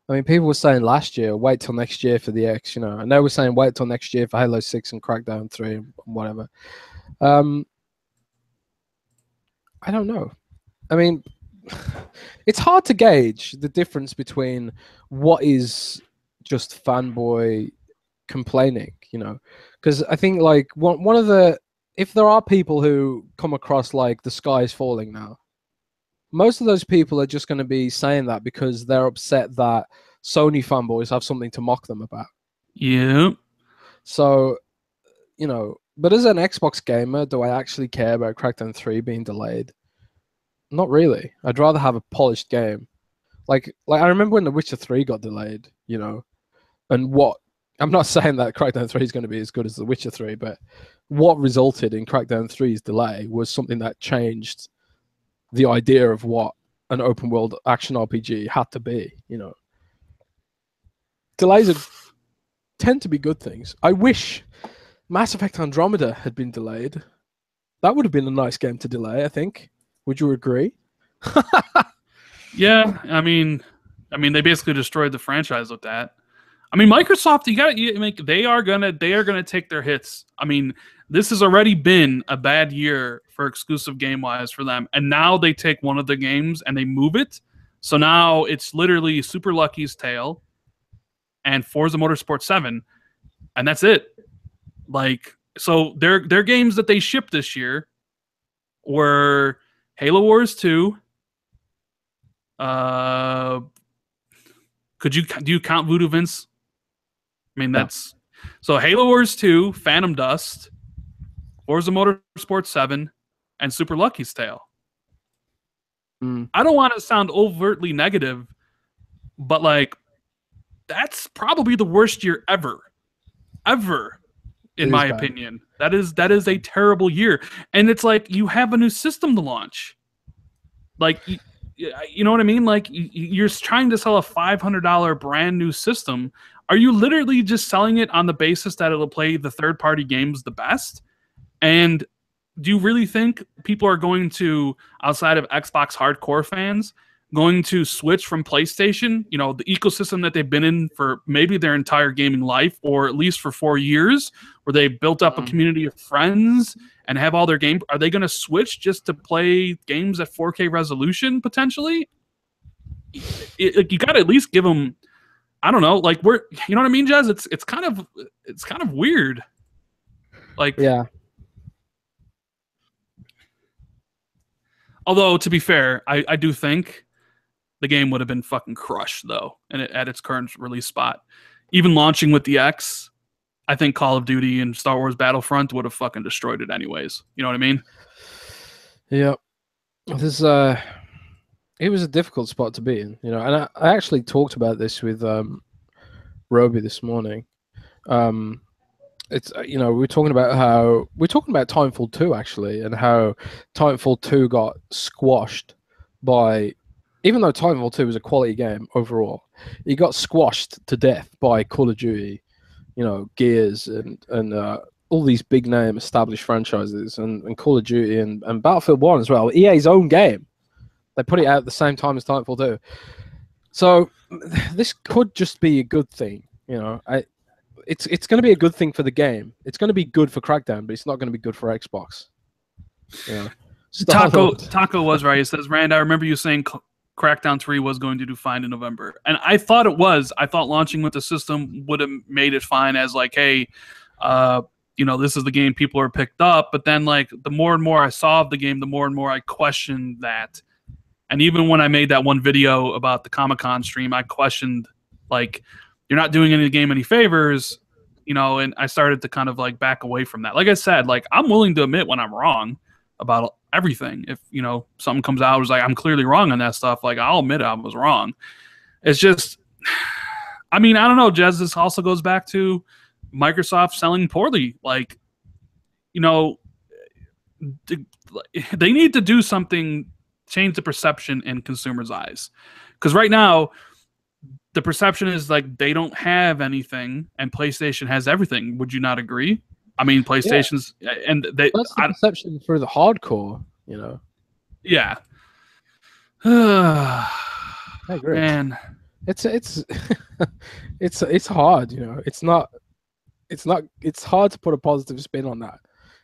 I mean, people were saying last year, wait till next year for the X, and they were saying wait till next year for Halo 6 and Crackdown 3 and whatever. I don't know. I mean, it's hard to gauge the difference between what is just fanboy complaining, because I think like one of the, if there are people who come across like the sky is falling now, most of those people are just going to be saying that because they're upset that Sony fanboys have something to mock them about. Yeah. So, but as an Xbox gamer, do I actually care about Crackdown 3 being delayed? Not really. I'd rather have a polished game. Like I remember when The Witcher 3 got delayed, and what, I'm not saying that Crackdown 3 is going to be as good as The Witcher 3, but what resulted in Crackdown 3's delay was something that changed the idea of what an open world action RPG had to be, Delays tend to be good things. I wish Mass Effect Andromeda had been delayed. That would have been a nice game to delay, I think. Would you agree? Yeah, I mean, they basically destroyed the franchise with that. I mean, Microsoft, they are gonna take their hits. I mean, this has already been a bad year for exclusive game wise for them, and now they take one of the games and they move it. So now it's literally Super Lucky's Tale and Forza Motorsport 7, and that's it. Like, so their games that they shipped this year were Halo Wars 2. Do you count Voodoo Vince? I mean, that's so Halo Wars 2, Phantom Dust, Forza Motorsport 7, and Super Lucky's Tale. I don't want to sound overtly negative, but like that's probably the worst year ever, in my opinion. That is a terrible year, and it's like you have a new system to launch. Like, you know what I mean? Like you're trying to sell a $500 brand new system. Are you literally just selling it on the basis that it'll play the third-party games the best? And do you really think people are going to, outside of Xbox hardcore fans, going to switch from PlayStation, the ecosystem that they've been in for maybe their entire gaming life, or at least for 4 years, where they built up a community of friends and have all their games? Are they going to switch just to play games at 4K resolution potentially? You got to at least give them, I don't know, like you know what I mean, Jez? It's kind of weird. Like, yeah. Although to be fair, I do think the game would have been fucking crushed though, and at its current release spot. Even launching with the X, I think Call of Duty and Star Wars Battlefront would have fucking destroyed it anyways. You know what I mean? Yeah. This it was a difficult spot to be in, you know, and I actually talked about this with Roby this morning. It's you know, we're talking about Titanfall 2 actually, and how Titanfall 2 got squashed by, even though Titanfall 2 was a quality game overall, it got squashed to death by Call of Duty, you know, Gears and all these big name established franchises, and Call of Duty and Battlefield 1 as well. EA's own game. They put it out at the same time as Titanfall 2. So this could just be a good thing, you know. It's going to be a good thing for the game. It's going to be good for Crackdown, but it's not going to be good for Xbox. You know, Taco was right. He says, Rand, I remember you saying Crackdown 3 was going to do fine in November. And I thought it was. I thought launching with the system would have made it fine as like, hey, you know, this is the game people are picked up. But then like the more and more I saw of the game, the more and more I questioned that. And even when I made that one video about the Comic-Con stream, I questioned like, you're not doing the game any favors, you know, and I started to kind of like back away from that. Like I said, like I'm willing to admit when I'm wrong about everything. If, you know, something comes out, was like, I'm clearly wrong on that stuff. Like I'll admit I was wrong. It's just, I mean, I don't know, Jez, this also goes back to Microsoft selling poorly. Like, you know, they need to do something, change the perception in consumers' eyes. Because right now, the perception is like they don't have anything, and PlayStation has everything. Would you not agree? I mean, PlayStation's and they. That's the perception for the hardcore, you know. Yeah. I agree. Man, it's it's hard, you know. It's hard to put a positive spin on that.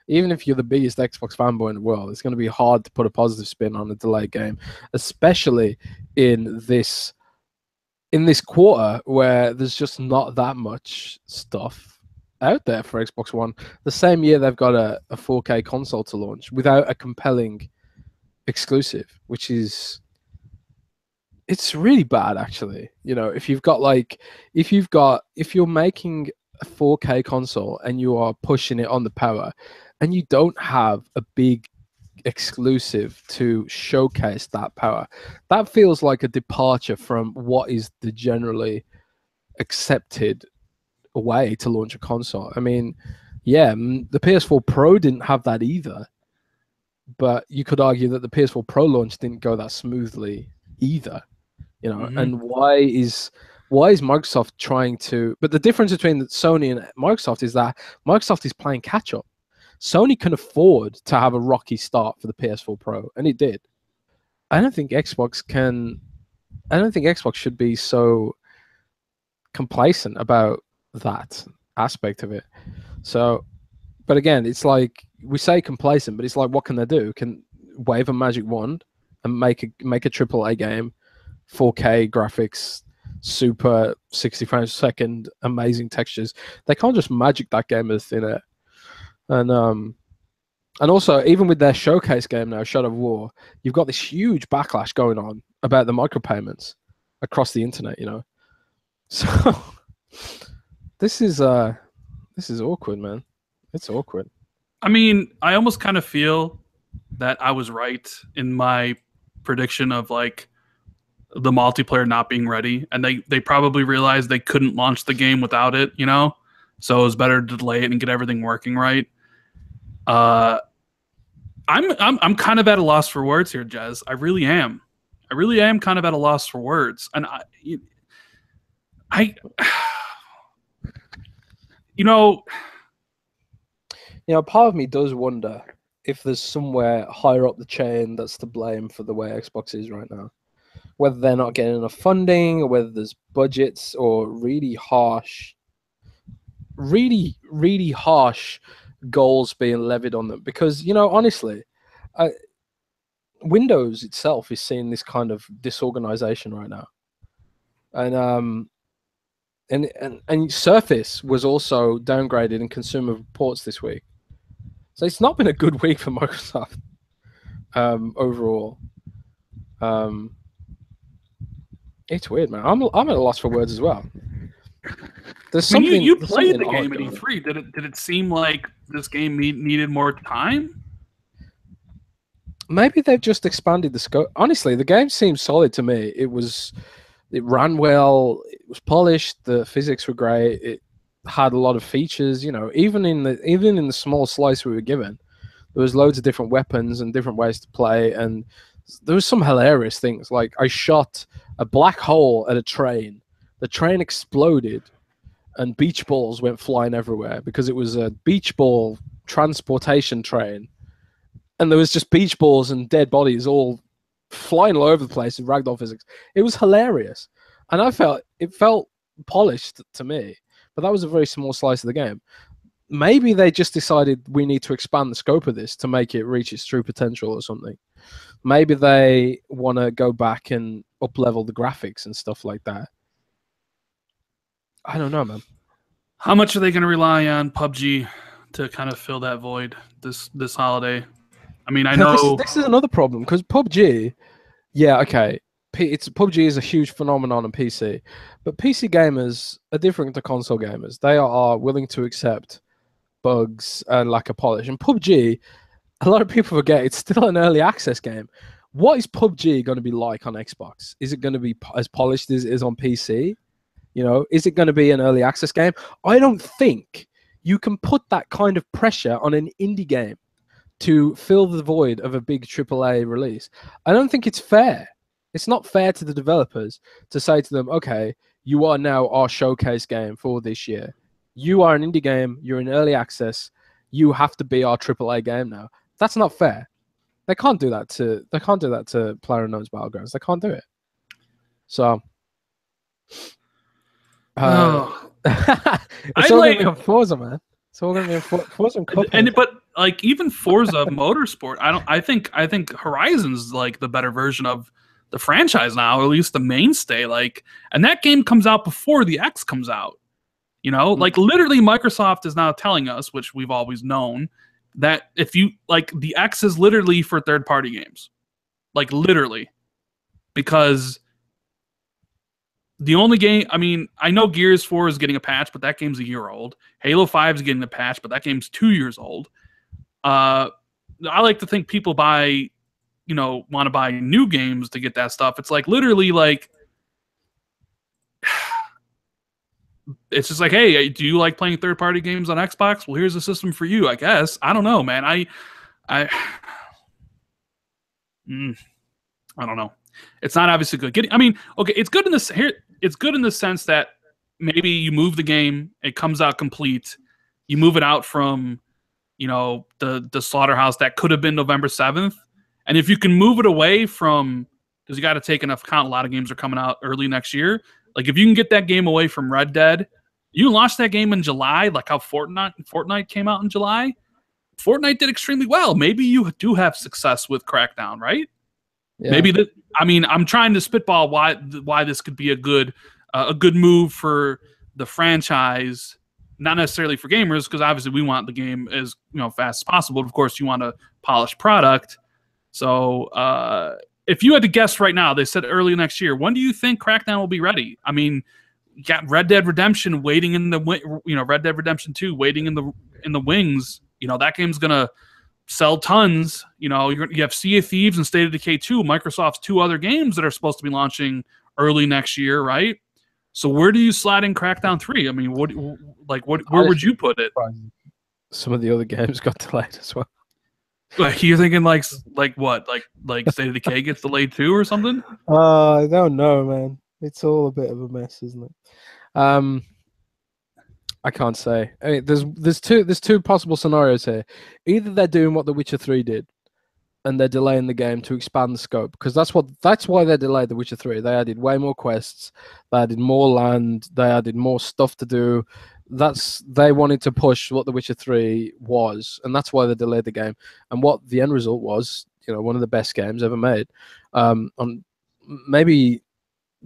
Even if you're the biggest Xbox fanboy in the world, it's going to be hard to put a positive spin on a delayed game, especially in this quarter where there's just not that much stuff out there for Xbox One. The same year they've got a 4K console to launch without a compelling exclusive, which is, it's really bad actually. You know, if you're making a 4K console and you are pushing it on the power and you don't have a big exclusive to showcase that power, that feels like a departure from what is the generally accepted way to launch a console. I mean, yeah, the PS4 Pro didn't have that either, but you could argue that the PS4 Pro launch didn't go that smoothly either, you know. And why is Microsoft trying to, but the difference between Sony and Microsoft is that Microsoft is playing catch up. Sony can afford to have a rocky start for the PS4 Pro, and it did. I don't think Xbox should be so complacent about that aspect of it. So, but again, it's like we say complacent, but it's like, what can they do? Can wave a magic wand and make a AAA game, 4K graphics, super 60 frames a second, amazing textures. They can't just magic that game as thin air. And also, even with their showcase game now, Shadow of War, you've got this huge backlash going on about the micropayments across the internet, you know. So this is awkward, man. It's awkward. I mean, I almost kind of feel that I was right in my prediction of like the multiplayer not being ready, and they probably realized they couldn't launch the game without it, you know. So it was better to delay it and get everything working right. I'm kind of at a loss for words here, Jez. I really am. I really am kind of at a loss for words. And you know, part of me does wonder if there's somewhere higher up the chain that's to blame for the way Xbox is right now. Whether they're not getting enough funding, or whether there's budgets or really harsh goals being levied on them. Because, you know, honestly, Windows itself is seeing this kind of disorganization right now. And Surface was also downgraded in Consumer Reports this week. So it's not been a good week for Microsoft overall. It's weird, man. I'm at a loss for words as well. There's I mean, something. you There's played something the game odd at going on. E3. Did it seem like this game needed more time? Maybe they've just expanded the scope. Honestly, the game seemed solid to me. It ran well. It was polished. The physics were great. It had a lot of features. You know, even in the small slice we were given, there was loads of different weapons and different ways to play, and there was some hilarious things. Like I shot a black hole at a train. The train exploded, and beach balls went flying everywhere because it was a beach ball transportation train, and there was just beach balls and dead bodies all flying all over the place in ragdoll physics. It was hilarious, and it felt polished to me. But that was a very small slice of the game. Maybe they just decided we need to expand the scope of this to make it reach its true potential or something. Maybe they want to go back and up level the graphics and stuff like that. I don't know, man. How much are they going to rely on PUBG to kind of fill that void this holiday? I mean, I know this is another problem because PUBG, yeah, okay, PUBG is a huge phenomenon on PC, but PC gamers are different to console gamers. They are willing to accept bugs and lack of polish. And PUBG, a lot of people forget it's still an early access game. What is PUBG going to be like on Xbox? Is it going to be as polished as it is on PC? You know, is it going to be an early access game? I don't think you can put that kind of pressure on an indie game to fill the void of a big AAA release. I don't think it's fair. It's not fair to the developers to say to them, okay, you are now our showcase game for this year. You are an indie game. You're in early access. You have to be our AAA game now. That's not fair. They can't do that to PlayerUnknown's Battlegrounds. They can't do it. So it's all gonna be on Forza, man. It's all gonna be on Forza and Cuphead. but like even Forza Motorsport, I think Horizon's like the better version of the franchise now, or at least the mainstay. Like, and that game comes out before the X comes out. You know, like literally Microsoft is now telling us, which we've always known, that if you like the X is literally for third-party games. Like literally. Because the only game, I mean, I know Gears 4 is getting a patch, but that game's a year old. Halo 5 is getting a patch, but that game's 2 years old. I like to think people want to buy new games to get that stuff. It's like literally like, it's just like, hey, do you like playing third-party games on Xbox? Well, here's a system for you, I guess. I don't know, man. I don't know. It's not obviously good. It's good in it's good in the sense that maybe you move the game, it comes out complete, you move it out from, the slaughterhouse that could have been November 7th, and if you can move it away from, because you got to take enough count, a lot of games are coming out early next year. Like if you can get that game away from Red Dead, you launched that game in July, like how Fortnite came out in July. Fortnite did extremely well. Maybe you do have success with Crackdown, right? Yeah. Maybe I'm trying to spitball why this could be a good move for the franchise, not necessarily for gamers, because obviously we want the game as fast as possible. Of course, you want a polished product. So if you had to guess right now, they said early next year. When do you think Crackdown will be ready? I mean, you got Red Dead Redemption waiting in the Red Dead Redemption 2 waiting in the wings. That game's gonna sell tons. You have Sea of Thieves and State of Decay 2, Microsoft's 2 other games that are supposed to be launching early next year, right? So where do you slide in Crackdown 3? I mean, where would you put it? Some of the other games got delayed as well. Like you're thinking like what? Like State of Decay gets delayed too or something? I don't know, man. It's all a bit of a mess, isn't it? I can't say. I mean, there's two possible scenarios here. Either they're doing what The Witcher 3 did, and they're delaying the game to expand the scope, because that's why they delayed The Witcher 3. They added way more quests, they added more land, they added more stuff to do. They wanted to push what The Witcher 3 was, and that's why they delayed the game. And what the end result was, one of the best games ever made. Maybe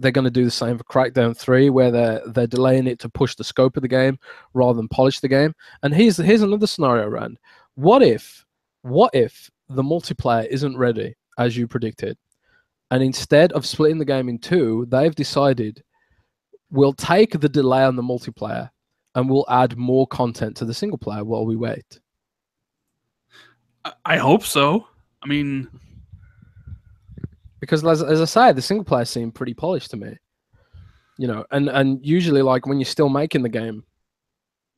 they're going to do the same for Crackdown 3, where they're delaying it to push the scope of the game rather than polish the game. And here's another scenario, Rand. What if the multiplayer isn't ready as you predicted? And instead of splitting the game in two, they've decided we'll take the delay on the multiplayer and we'll add more content to the single player while we wait. I hope so. I mean, because as I say, the single player seemed pretty polished to me. You know, and usually, like, when you're still making the game,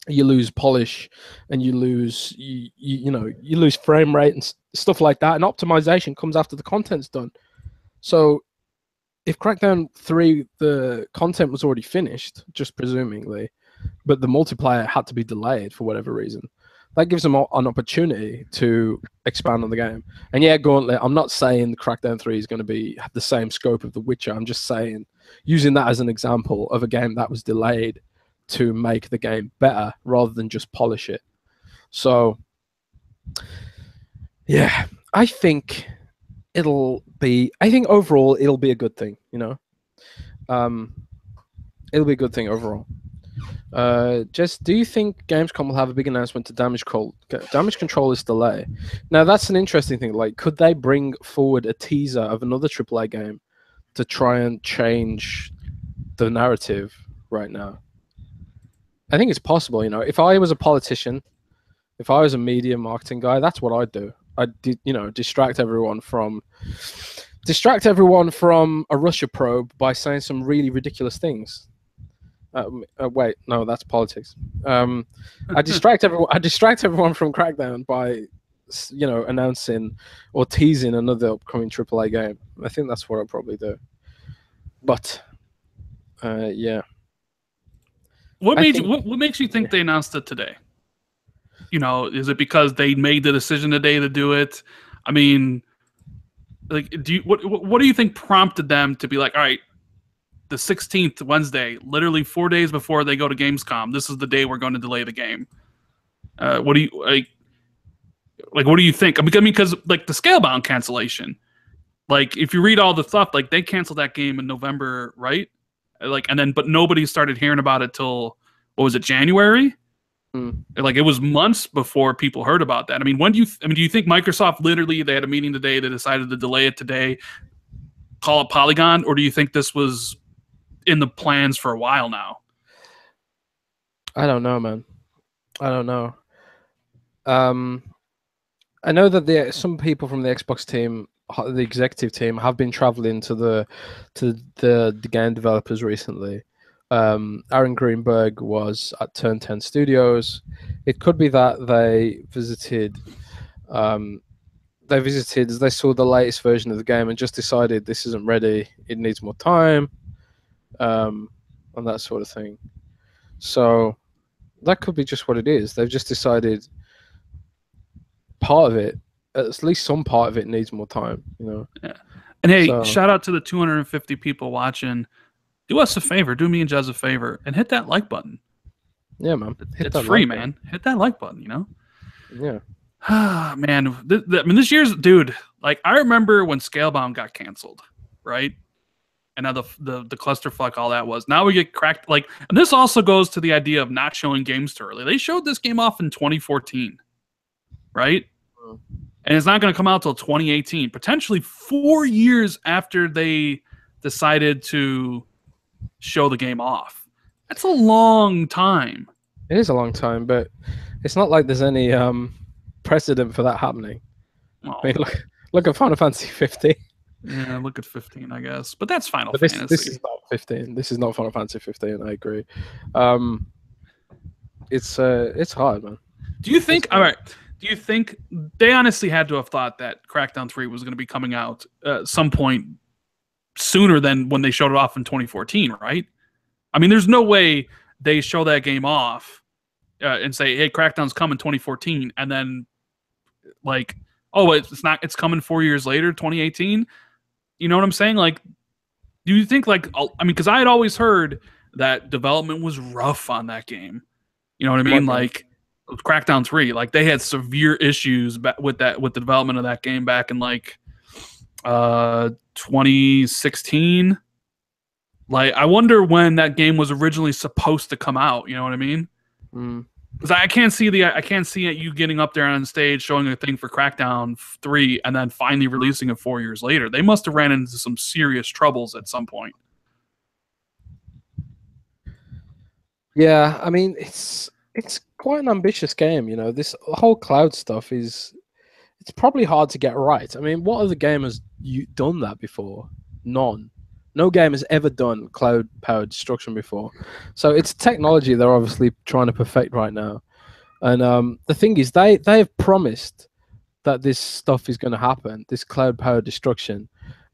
you lose polish and you lose you lose frame rate and stuff like that, and optimization comes after the content's done. So if Crackdown 3, the content was already finished, just presumably, but the multiplayer had to be delayed for whatever reason, that gives them an opportunity to expand on the game. And yeah, Gauntlet, I'm not saying Crackdown 3 is going to have the same scope of The Witcher. I'm just saying, using that as an example of a game that was delayed to make the game better rather than just polish it. So, yeah, I think overall it'll be a good thing, you know? It'll be a good thing overall. Jess, do you think Gamescom will have a big announcement to damage controller's delay? Now, that's an interesting thing. Like, could they bring forward a teaser of another AAA game to try and change the narrative right now? I think it's possible, you know. If I was a politician, if I was a media marketing guy, that's what I'd do. I'd, distract everyone from a Russia probe by saying some really ridiculous things. Wait, no, that's politics. I distract everyone from Crackdown by, announcing or teasing another upcoming AAA game. I think that's what I'll probably do. But, yeah. What makes you think they announced it today? You know, is it because they made the decision today to do it? I mean, like, what do you think prompted them to be like, all right, the 16th, Wednesday, literally 4 days before they go to Gamescom, this is the day we're going to delay the game? What do you like? What do you think? I mean, because like the Scalebound cancellation, like if you read all the stuff, like they canceled that game in November, right? Like, and then but nobody started hearing about it till, what was it, January? Like, it was months before people heard about that. I mean, do you think Microsoft literally, they had a meeting today, they decided to delay it today, call it Polygon, or do you think this was in the plans for a while now? I don't know, man. I don't know. I know that some people from the Xbox team, the executive team, have been traveling to the game developers recently. Aaron Greenberg was at Turn 10 Studios. It could be that they visited as they saw the latest version of the game and just decided this isn't ready, it needs more time, and that sort of thing. So that could be just what it is. They've just decided part of it, at least some part of it, needs more time, you know. Yeah. And hey, shout out to the 250 people watching. Do us a favor, do me and Jez a favor, and hit that like button. Yeah, man. It's free, man. Hit that like button, you know? Yeah. Man, this year's, dude, like, I remember when Scalebound got canceled, right? And now the clusterfuck all that was. Now we get cracked. Like, and this also goes to the idea of not showing games too early. They showed this game off in 2014, right? And it's not going to come out till 2018, potentially 4 years after they decided to show the game off. That's a long time. It is a long time, but it's not like there's any precedent for that happening. Oh. I mean, look at Final Fantasy 15. Yeah, look at 15, I guess. But that's Final Fantasy. This is not 15. This is not Final Fantasy 15. I agree. It's hard, man. Do you think? All right. Do you think they honestly had to have thought that Crackdown 3 was going to be coming out at some point sooner than when they showed it off in 2014, right? I mean, there's no way they show that game off and say, "Hey, Crackdown's coming 2014," and then like, "Oh, it's not. It's coming 4 years later, 2018." You know what I'm saying? Like, do you think like? I mean, because I had always heard that development was rough on that game. You know what I mean? Like, Crackdown 3, like they had severe issues with the development of that game back in like 2016. Like, I wonder when that game was originally supposed to come out. You know what I mean? Because I can't see it, you getting up there on stage showing a thing for Crackdown 3 and then finally releasing it 4 years later. They must have ran into some serious troubles at some point. Yeah, I mean it's quite an ambitious game, you know. This whole cloud stuff it's probably hard to get right. I mean, what other game has done that before? None. No game has ever done cloud-powered destruction before. So it's technology they're obviously trying to perfect right now. And the thing is, they have promised that this stuff is going to happen, this cloud-powered destruction,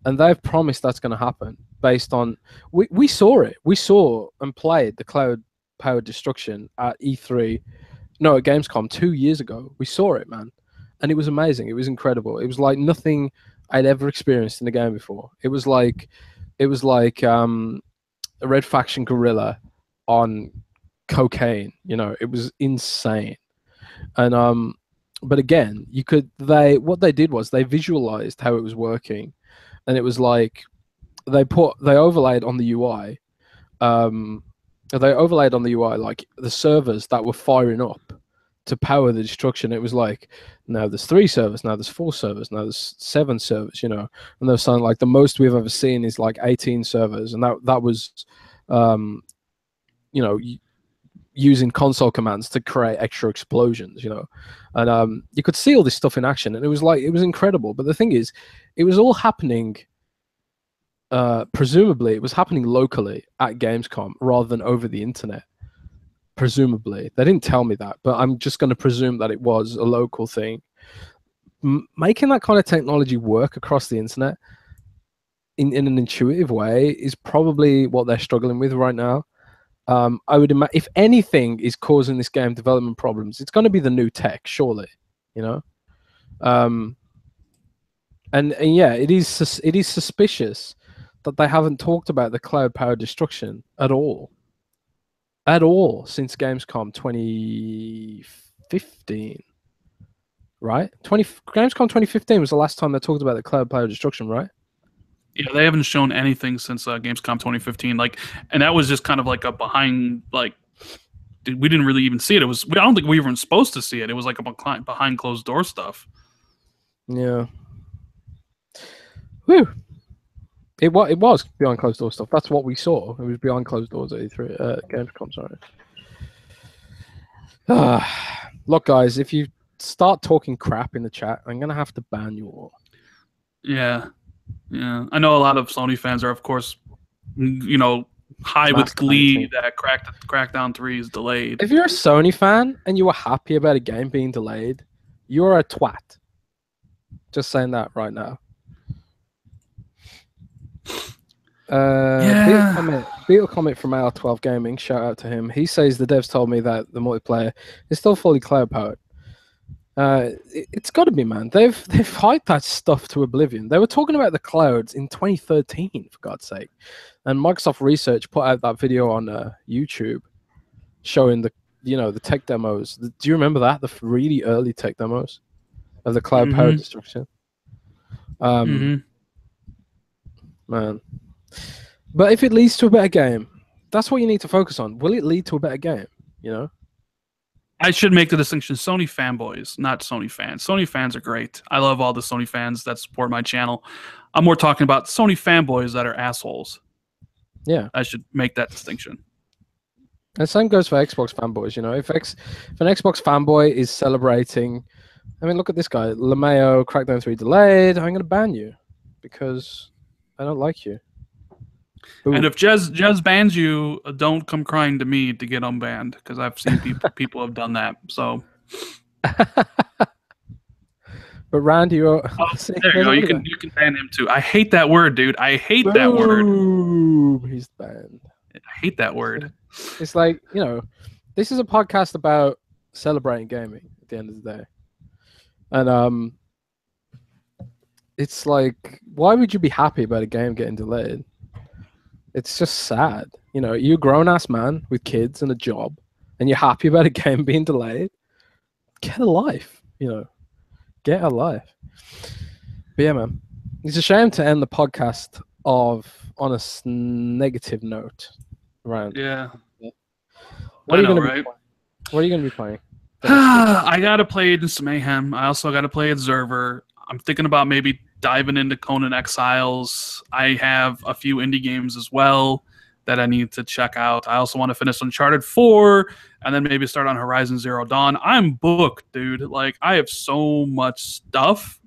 and they've promised that's going to happen based on we saw it. We saw and played the cloud-powered destruction at E3, no, at Gamescom 2 years ago. We saw it, man, and it was amazing. It was incredible. It was like nothing I'd ever experienced in a game before. It was like a Red Faction guerrilla on cocaine. You know, it was insane. And but again, what they did was they visualized how it was working, and it was like they overlaid on the UI. They overlaid on the UI like the servers that were firing up to power the destruction. It was like, now there's 3 servers, now there's 4 servers, now there's 7 servers, you know. And they're saying like the most we've ever seen is like 18 servers, and that was, you know, using console commands to create extra explosions, you know. And you could see all this stuff in action, and it was incredible. But the thing is, it was all happening. Presumably, it was happening locally at Gamescom rather than over the internet. Presumably, they didn't tell me that, but I'm just going to presume that it was a local thing. Making that kind of technology work across the internet in an intuitive way is probably what they're struggling with right now. I would imagine if anything is causing this game development problems, it's going to be the new tech, surely, you know. And yeah, it is suspicious that they haven't talked about the cloud-powered destruction at all since Gamescom 2015, right? Gamescom 2015 was the last time they talked about the cloud-powered destruction, right? Yeah, they haven't shown anything since Gamescom 2015. Like, and that was just kind of like a behind, like, we didn't really even see it. I don't think we were even supposed to see it. It was like a behind closed door stuff. Yeah. Whew. It was behind closed door stuff. That's what we saw. It was behind closed doors at E3, Gamescom. Sorry. Look, guys, if you start talking crap in the chat, I'm gonna have to ban you all. Yeah. I know a lot of Sony fans are, of course, you know, high with glee that Crackdown 3 is delayed. If you're a Sony fan and you were happy about a game being delayed, you're a twat. Just saying that right now. Beetle comment from AL12 Gaming, shout out to him. He says the devs told me that the multiplayer is still fully cloud powered. It's got to be, man. They've hyped that stuff to oblivion. They were talking about the clouds in 2013, for God's sake. And Microsoft Research put out that video on YouTube showing the tech demos. Do you remember that? The really early tech demos of the cloud powered destruction. Man. But if it leads to a better game, that's what you need to focus on. Will it lead to a better game? You know? I should make the distinction: Sony fanboys, not Sony fans. Sony fans are great. I love all the Sony fans that support my channel. I'm more talking about Sony fanboys that are assholes. Yeah. I should make that distinction. And same goes for Xbox fanboys. You know, if an Xbox fanboy is celebrating, I mean, look at this guy, LeMayo, Crackdown 3 delayed. I'm going to ban you because I don't like you. Ooh. And if Jez bans you, don't come crying to me to get unbanned, because I've seen people have done that. So, but Randy, there you go. You can ban him too. I hate that word, dude. I hate that word. He's banned. I hate that word. It's like, you know, this is a podcast about celebrating gaming at the end of the day, and it's like, why would you be happy about a game getting delayed? It's just sad. You know, you're a grown-ass man with kids and a job, and you're happy about a game being delayed. Get a life, you know. Get a life. But yeah, man. It's a shame to end the podcast on a negative note. Right. Yeah. What are you going to be What are you going to be playing? I gotta play Agents of Mayhem. I also gotta play Observer. I'm thinking about maybe diving into Conan Exiles. I have a few indie games as well that I need to check out. I also want to finish Uncharted 4 and then maybe start on Horizon Zero Dawn. I'm booked, dude. Like, I have so much stuff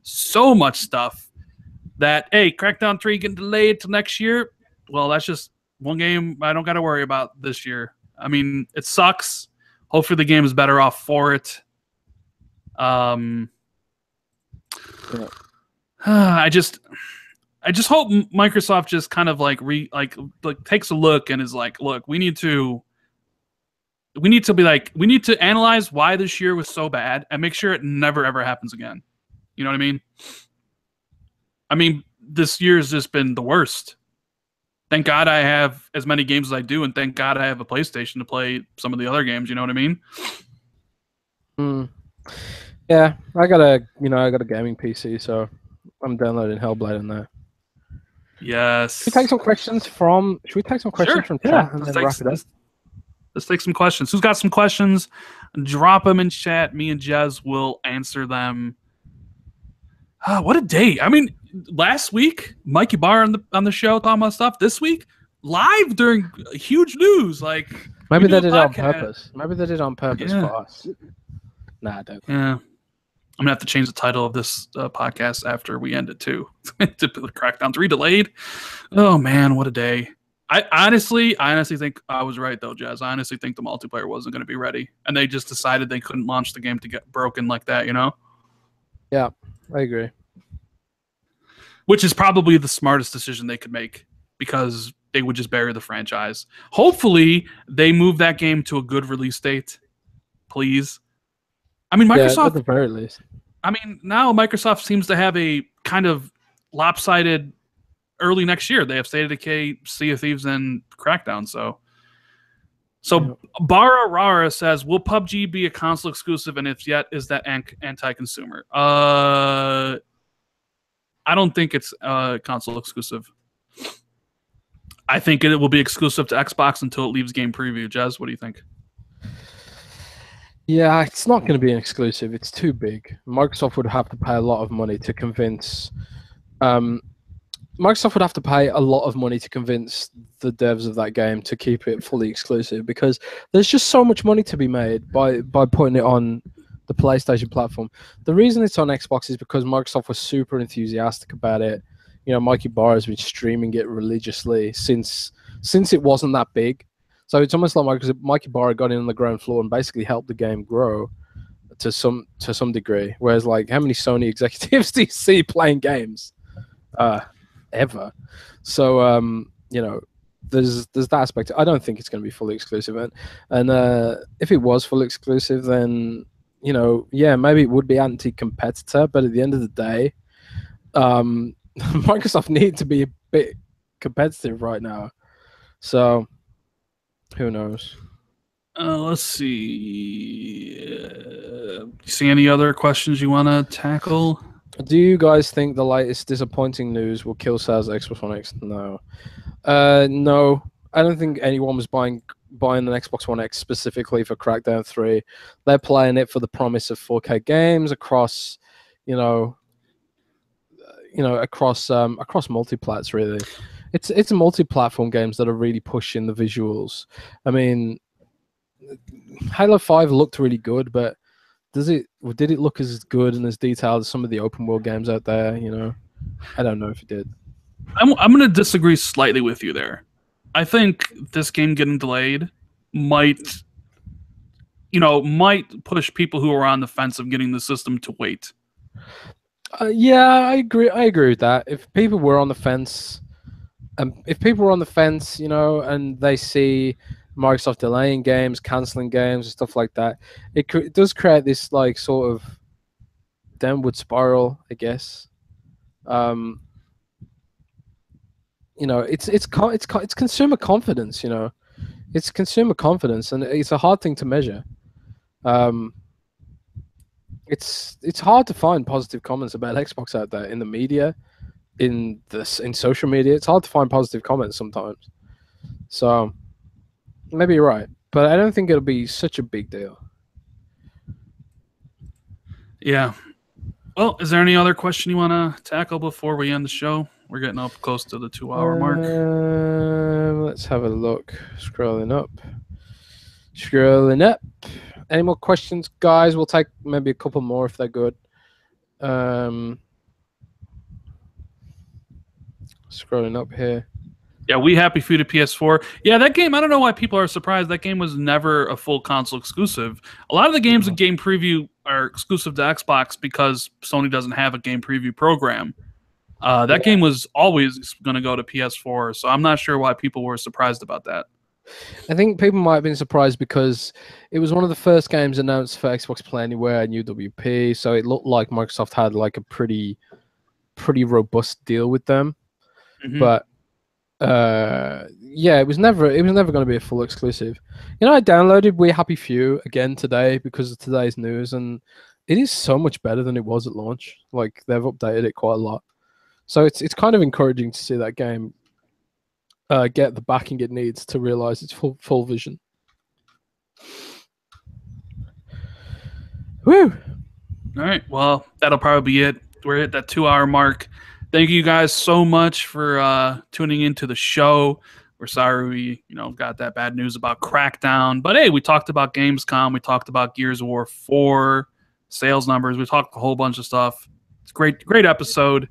that, hey, Crackdown 3 getting delayed till next year. Well, that's just one game I don't got to worry about this year. I mean, it sucks. Hopefully the game is better off for it. Yeah. I just hope Microsoft just kind of like takes a look and is like, look, we need to analyze why this year was so bad and make sure it never ever happens again. You know what I mean? I mean, this year has just been the worst. Thank God I have as many games as I do, and thank God I have a PlayStation to play some of the other games. You know what I mean? Yeah, I got a gaming PC, so I'm downloading Hellblade on there. Yes. Should we take some questions from Sure. From chat and then wrap it up? Let's take some questions. Who's got some questions? Drop them in chat. Me and Jez will answer them. What a day! I mean, last week, Mikey Barr on the show talking about stuff. This week, live during huge news. Like, maybe they did it on purpose. Maybe they did it on purpose for us. Nah, I don't. Yeah, I'm gonna have to change the title of this podcast after we end it too. To Crackdown 3 delayed. Oh man, what a day! I honestly think I was right though, Jazz. I honestly think the multiplayer wasn't going to be ready, and they just decided they couldn't launch the game to get broken like that. You know? Yeah, I agree. Which is probably the smartest decision they could make, because they would just bury the franchise. Hopefully, they move that game to a good release date. Please. I mean, Microsoft, at the very least. I mean, now Microsoft seems to have a kind of lopsided early next year. They have State of Decay, Sea of Thieves, and Crackdown. So Bara Rara says, will PUBG be a console exclusive? And if yet, is that anti-consumer? I don't think it's console exclusive. I think it will be exclusive to Xbox until it leaves game preview. Jez, what do you think? Yeah, it's not going to be an exclusive. It's too big. Microsoft would have to pay a lot of money to convince. Microsoft would have to pay a lot of money to convince the devs of that game to keep it fully exclusive, because there's just so much money to be made by putting it on the PlayStation platform. The reason it's on Xbox is because Microsoft was super enthusiastic about it. You know, Mikey Barr has been streaming it religiously since it wasn't that big. So it's almost like Mikey Barr got in on the ground floor and basically helped the game grow to some degree. Whereas, like, how many Sony executives do you see playing games ever? So you know, there's that aspect. I don't think it's going to be fully exclusive, and if it was fully exclusive, then, you know, yeah, maybe it would be anti-competitor, but at the end of the day, Microsoft need to be a bit competitive right now. So, who knows? Let's see. See any other questions you want to tackle? Do you guys think the latest disappointing news will kill sales of Xbox One X? No. No. I don't think anyone was buying an Xbox One X specifically for Crackdown 3. They're playing it for the promise of 4K games across, across multiplats, really. It's multi-platform games that are really pushing the visuals. I mean, Halo 5 looked really good, but did it look as good and as detailed as some of the open world games out there? You know, I don't know if it did. I'm going to disagree slightly with you there. I think this game getting delayed might push people who are on the fence of getting the system to wait. Yeah, I agree. I agree with that. If people were on the fence, and they see Microsoft delaying games, canceling games, and stuff like that, it does create this like sort of downward spiral, I guess. It's consumer confidence. It's consumer confidence, and it's a hard thing to measure. It's hard to find positive comments about Xbox out there in the media, in social media. It's hard to find positive comments sometimes. So maybe you're right, but I don't think it'll be such a big deal. Yeah. Well, is there any other question you want to tackle before we end the show? We're getting up close to the 2-hour mark. Let's have a look. Scrolling up. Scrolling up. Any more questions, guys? We'll take maybe a couple more if they're good. Scrolling up here. Yeah, We Happy Few to PS4. Yeah, that game, I don't know why people are surprised. That game was never a full console exclusive. A lot of the games in Game Preview are exclusive to Xbox because Sony doesn't have a Game Preview program. That game was always going to go to PS4, so I'm not sure why people were surprised about that. I think people might have been surprised because it was one of the first games announced for Xbox Play Anywhere and UWP, so it looked like Microsoft had like a pretty robust deal with them. But yeah, it was never going to be a full exclusive. You know, I downloaded We Happy Few again today because of today's news, and it is so much better than it was at launch. Like, they've updated it quite a lot, so it's kind of encouraging to see that game get the backing it needs to realize its full vision. Woo! All right, well, that'll probably be it. We're at that 2-hour mark. Thank you guys so much for tuning into the show. We're sorry we, got that bad news about Crackdown, but hey, we talked about Gamescom. We talked about Gears of War 4 sales numbers. We talked a whole bunch of stuff. It's a great episode.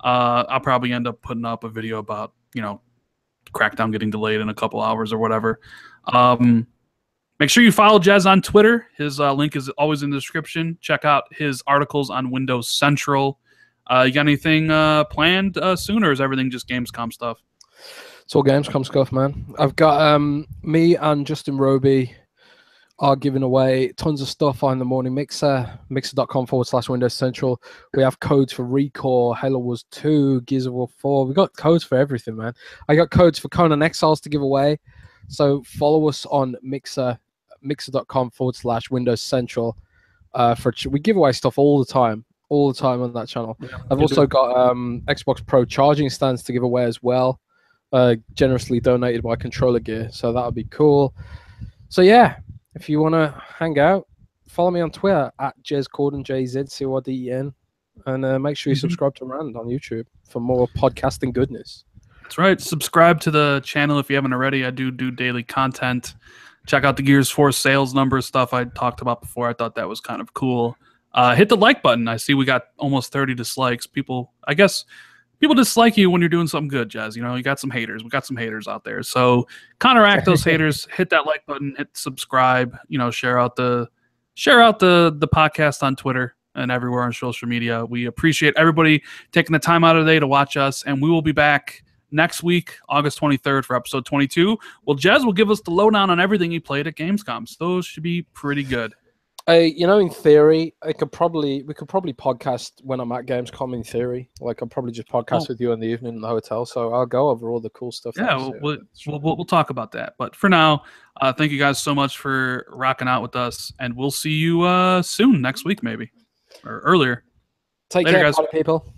I'll probably end up putting up a video about, Crackdown getting delayed in a couple hours or whatever. Make sure you follow Jez on Twitter. His link is always in the description. Check out his articles on Windows Central. You got anything planned soon, or is everything just Gamescom stuff? It's all Gamescom stuff, man. I've got me and Justin Roby are giving away tons of stuff on the Morning Mixer, mixer.com/Windows Central. We have codes for Recore, Halo Wars 2, Gears of War 4. We've got codes for everything, man. I got codes for Conan Exiles to give away. So follow us on mixer.com/Windows Central. We give away stuff all the time on that channel. Yeah, I've also got Xbox Pro charging stands to give away as well, generously donated by Controller Gear, so that would be cool. So yeah, if you want to hang out, follow me on Twitter at JezCorden, JZCORDEN, and make sure you subscribe to Rand on YouTube for more podcasting goodness. That's right. Subscribe to the channel if you haven't already. I do daily content. Check out the Gears 4 sales numbers stuff I talked about before. I thought that was kind of cool. Hit the like button. I see we got almost 30 dislikes. I guess people dislike you when you're doing something good, Jez. You got some haters. We got some haters out there. So counteract those haters. Hit that like button. Hit subscribe. Share out the podcast on Twitter and everywhere on social media. We appreciate everybody taking the time out of the day to watch us, and we will be back next week, August 23rd, for episode 22. Well, Jez will give us the lowdown on everything he played at Gamescom. So those should be pretty good. In theory, we could probably podcast when I'm at Gamescom. In theory, like I'll probably just podcast with you in the evening in the hotel. So I'll go over all the cool stuff. Yeah, we'll talk about that. But for now, thank you guys so much for rocking out with us, and we'll see you soon next week, maybe or earlier. Take care, guys, people.